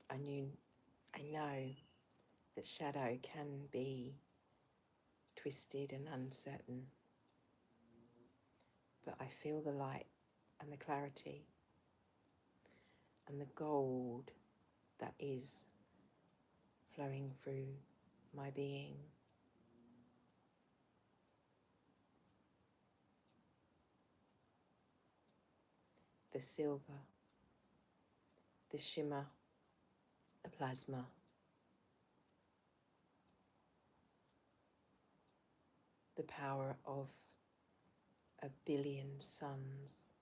I know that shadow can be twisted and uncertain, but I feel the light and the clarity and the gold that is flowing through my being. The silver, the shimmer, the plasma, the power of 1,000,000,000 suns.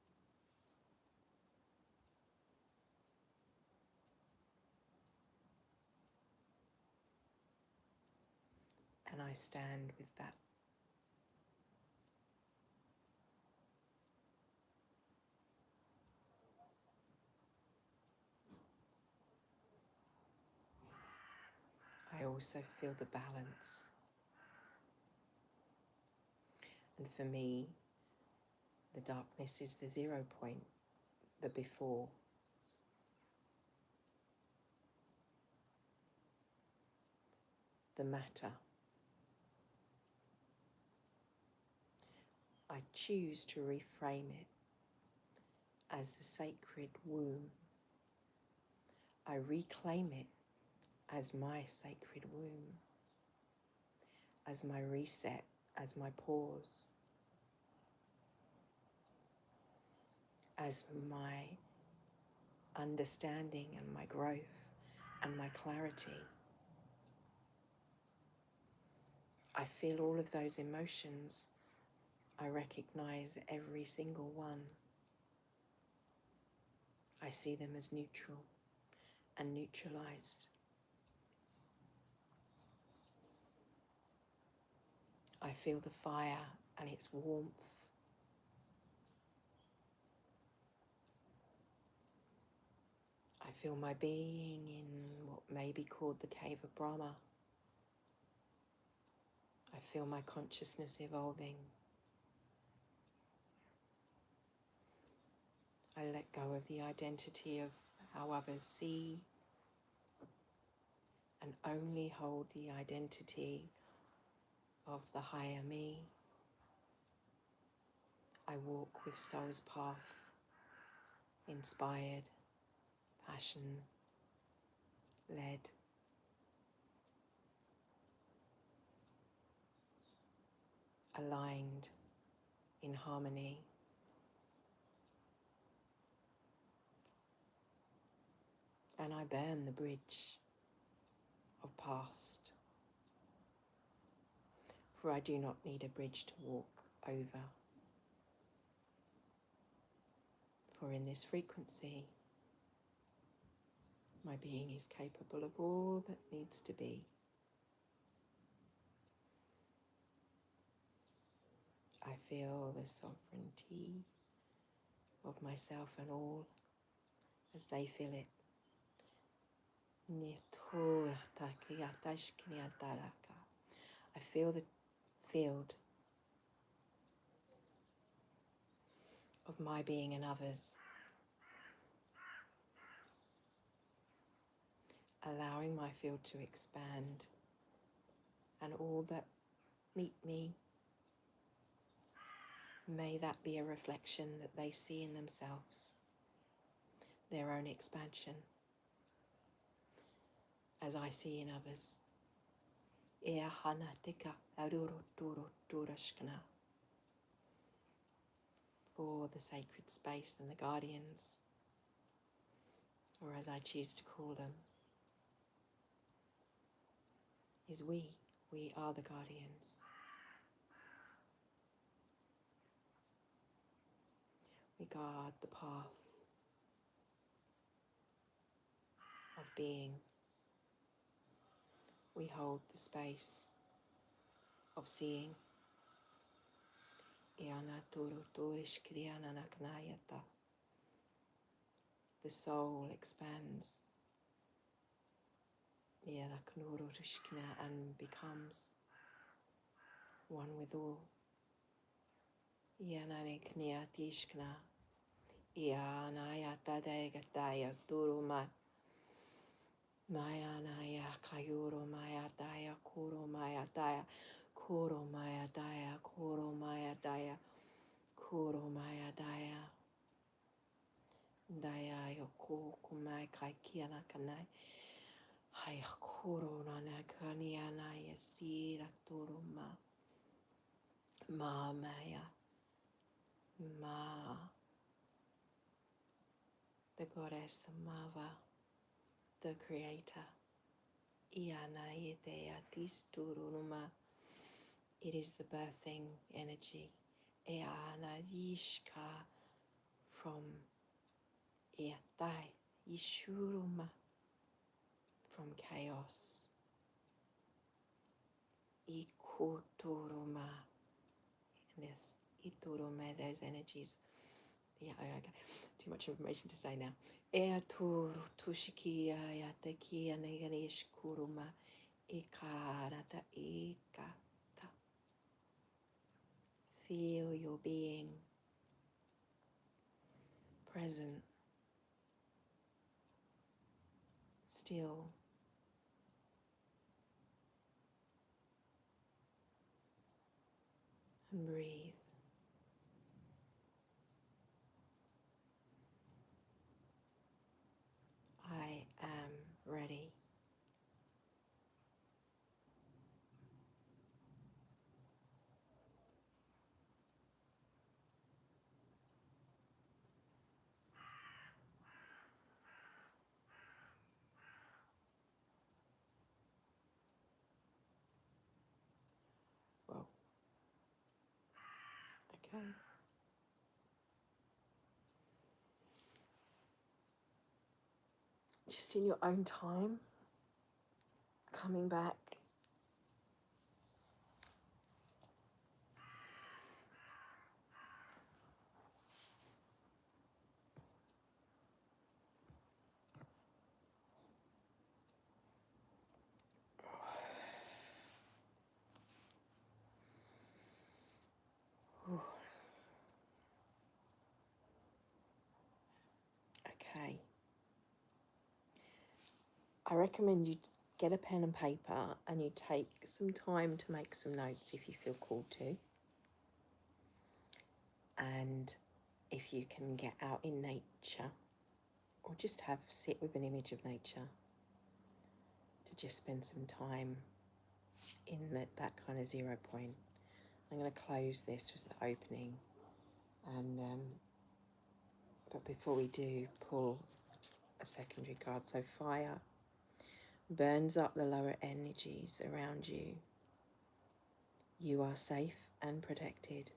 And I stand with that. I also feel the balance. And for me, the darkness is the 0 point, the before. The matter. I choose to reframe it as the sacred womb. I reclaim it as my sacred womb, as my reset, as my pause, as my understanding and my growth and my clarity. I feel all of those emotions. I recognize every single one. I see them as neutral and neutralized. I feel the fire and its warmth. I I feel my being in what may be called the cave of Brahma. I feel my consciousness evolving. I let go of the identity of how others see and only hold the identity of the higher me. I walk with soul's path, inspired, passion, led. Aligned, in harmony. And I burn the bridge of past, for I do not need a bridge to walk over. For in this frequency, my being is capable of all that needs to be. I feel the sovereignty of myself and all as they feel it. I feel the field of my being and others, allowing my field to expand, and all that meet me, may that be a reflection that they see in themselves, their own expansion, as I see in others. For the sacred space and the guardians, or as I choose to call them, is we. We are the guardians. We guard the path of being. We hold the space of seeing. The soul expands and becomes one with all. Maya naya kayuro maya daya kuro maya daya kuro maya daya kuro maya daya kuro maya daya daya yoko kumai kai kiana kanai haya kuro nana kaniana yasira turu ma maya ma, the goddess, the mother, the creator. Iana yetea tisturuma. It is the birthing energy. Eana yishka from eatai yishuruma, from chaos. Ikuturuma. Yes, ituruma, those energies. Yeah, okay. Too much information to say now. Eaturu tushikia yatekia negarish kuruma ikarata ikata. Feel your being present, still, and breathe. I am ready. Whoa. Okay. Just in your own time, coming back. Okay. I recommend you get a pen and paper and you take some time to make some notes if you feel called to. And if you can get out in nature or just sit with an image of nature, to just spend some time in that kind of 0 point. I'm going to close this with the opening, and but before we do, pull a secondary card. So fire burns up the lower energies around you. You are safe and protected.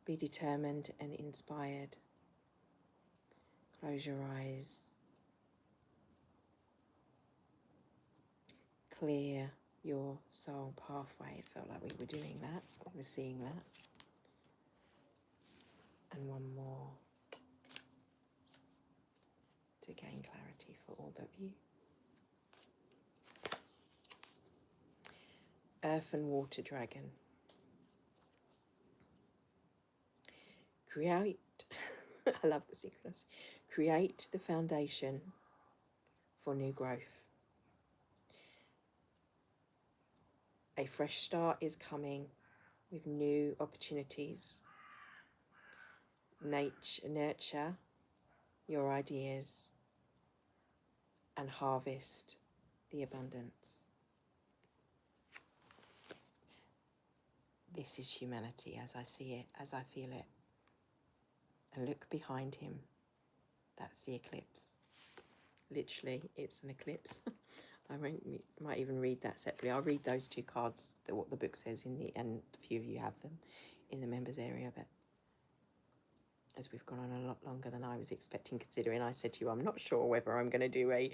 Be determined and inspired. Close your eyes. Clear your soul pathway. It felt like we were doing that. We were seeing that. And one more to gain clarity for all of you. Earth and water dragon. Create, I love the synchronicity. Create the foundation for new growth. A fresh start is coming with new opportunities. Nurture your ideas and harvest the abundance. This is humanity as I see it, as I feel it. And look behind him. That's the eclipse. Literally, it's an eclipse. I might even read that separately. I'll read those two cards, what the book says and a few of you have them in the members area, but as we've gone on a lot longer than I was expecting, considering I said to you, I'm not sure whether I'm going to do a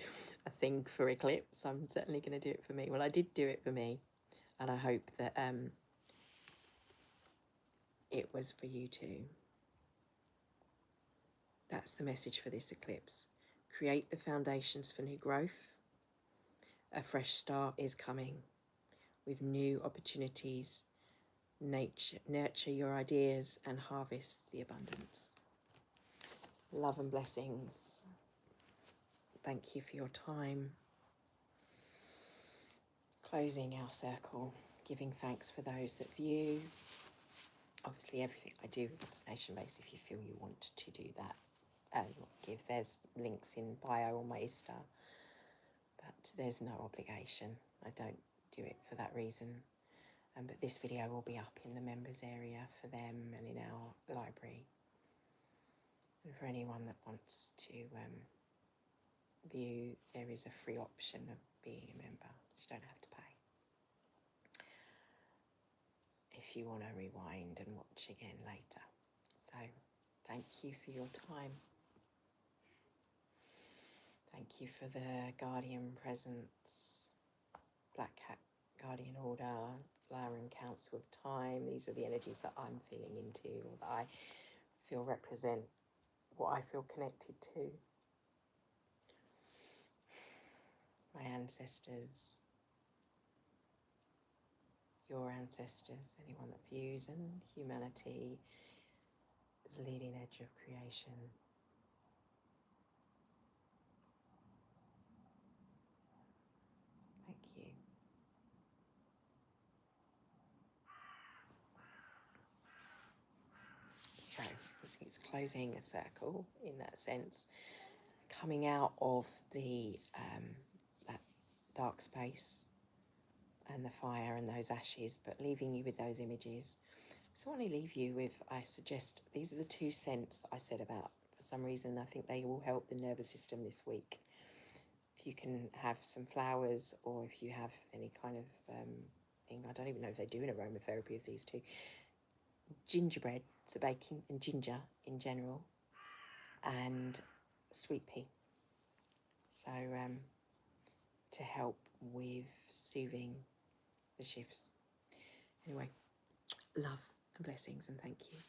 thing for eclipse. I'm certainly going to do it for me. Well, I did do it for me, and I hope that it was for you too. That's the message for this eclipse. Create the foundations for new growth. A fresh start is coming with new opportunities. Nurture your ideas and harvest the abundance. Love and blessings. Thank you for your time. Closing our circle, giving thanks for those that view. Obviously, everything I do is donation-based if you feel you want to do that. Give, there's links in bio on my Insta, but there's no obligation. I don't do it for that reason. But this video will be up in the members area for them and in our library. And for anyone that wants to view, there is a free option of being a member, so you don't have to pay. If you want to rewind and watch again later. So thank you for your time. Thank you for the guardian presence, Black Cat Guardian Order, Flowering Council of Time. These are the energies that I'm feeling into, or that I feel represent what I feel connected to. My ancestors, your ancestors, anyone that views, and humanity as a leading edge of creation. Thank you. So it's closing a circle in that sense, coming out of the that dark space and the fire and those ashes, but leaving you with those images. So I want to leave you with, I suggest, these are the 2 scents that I said about. For some reason, I think they will help the nervous system this week. If you can have some flowers, or if you have any kind of thing, I don't even know if they do an aromatherapy of these 2. Gingerbread, so baking, and ginger in general, and sweet pea. So to help with soothing the shifts. Anyway, love and blessings, and thank you.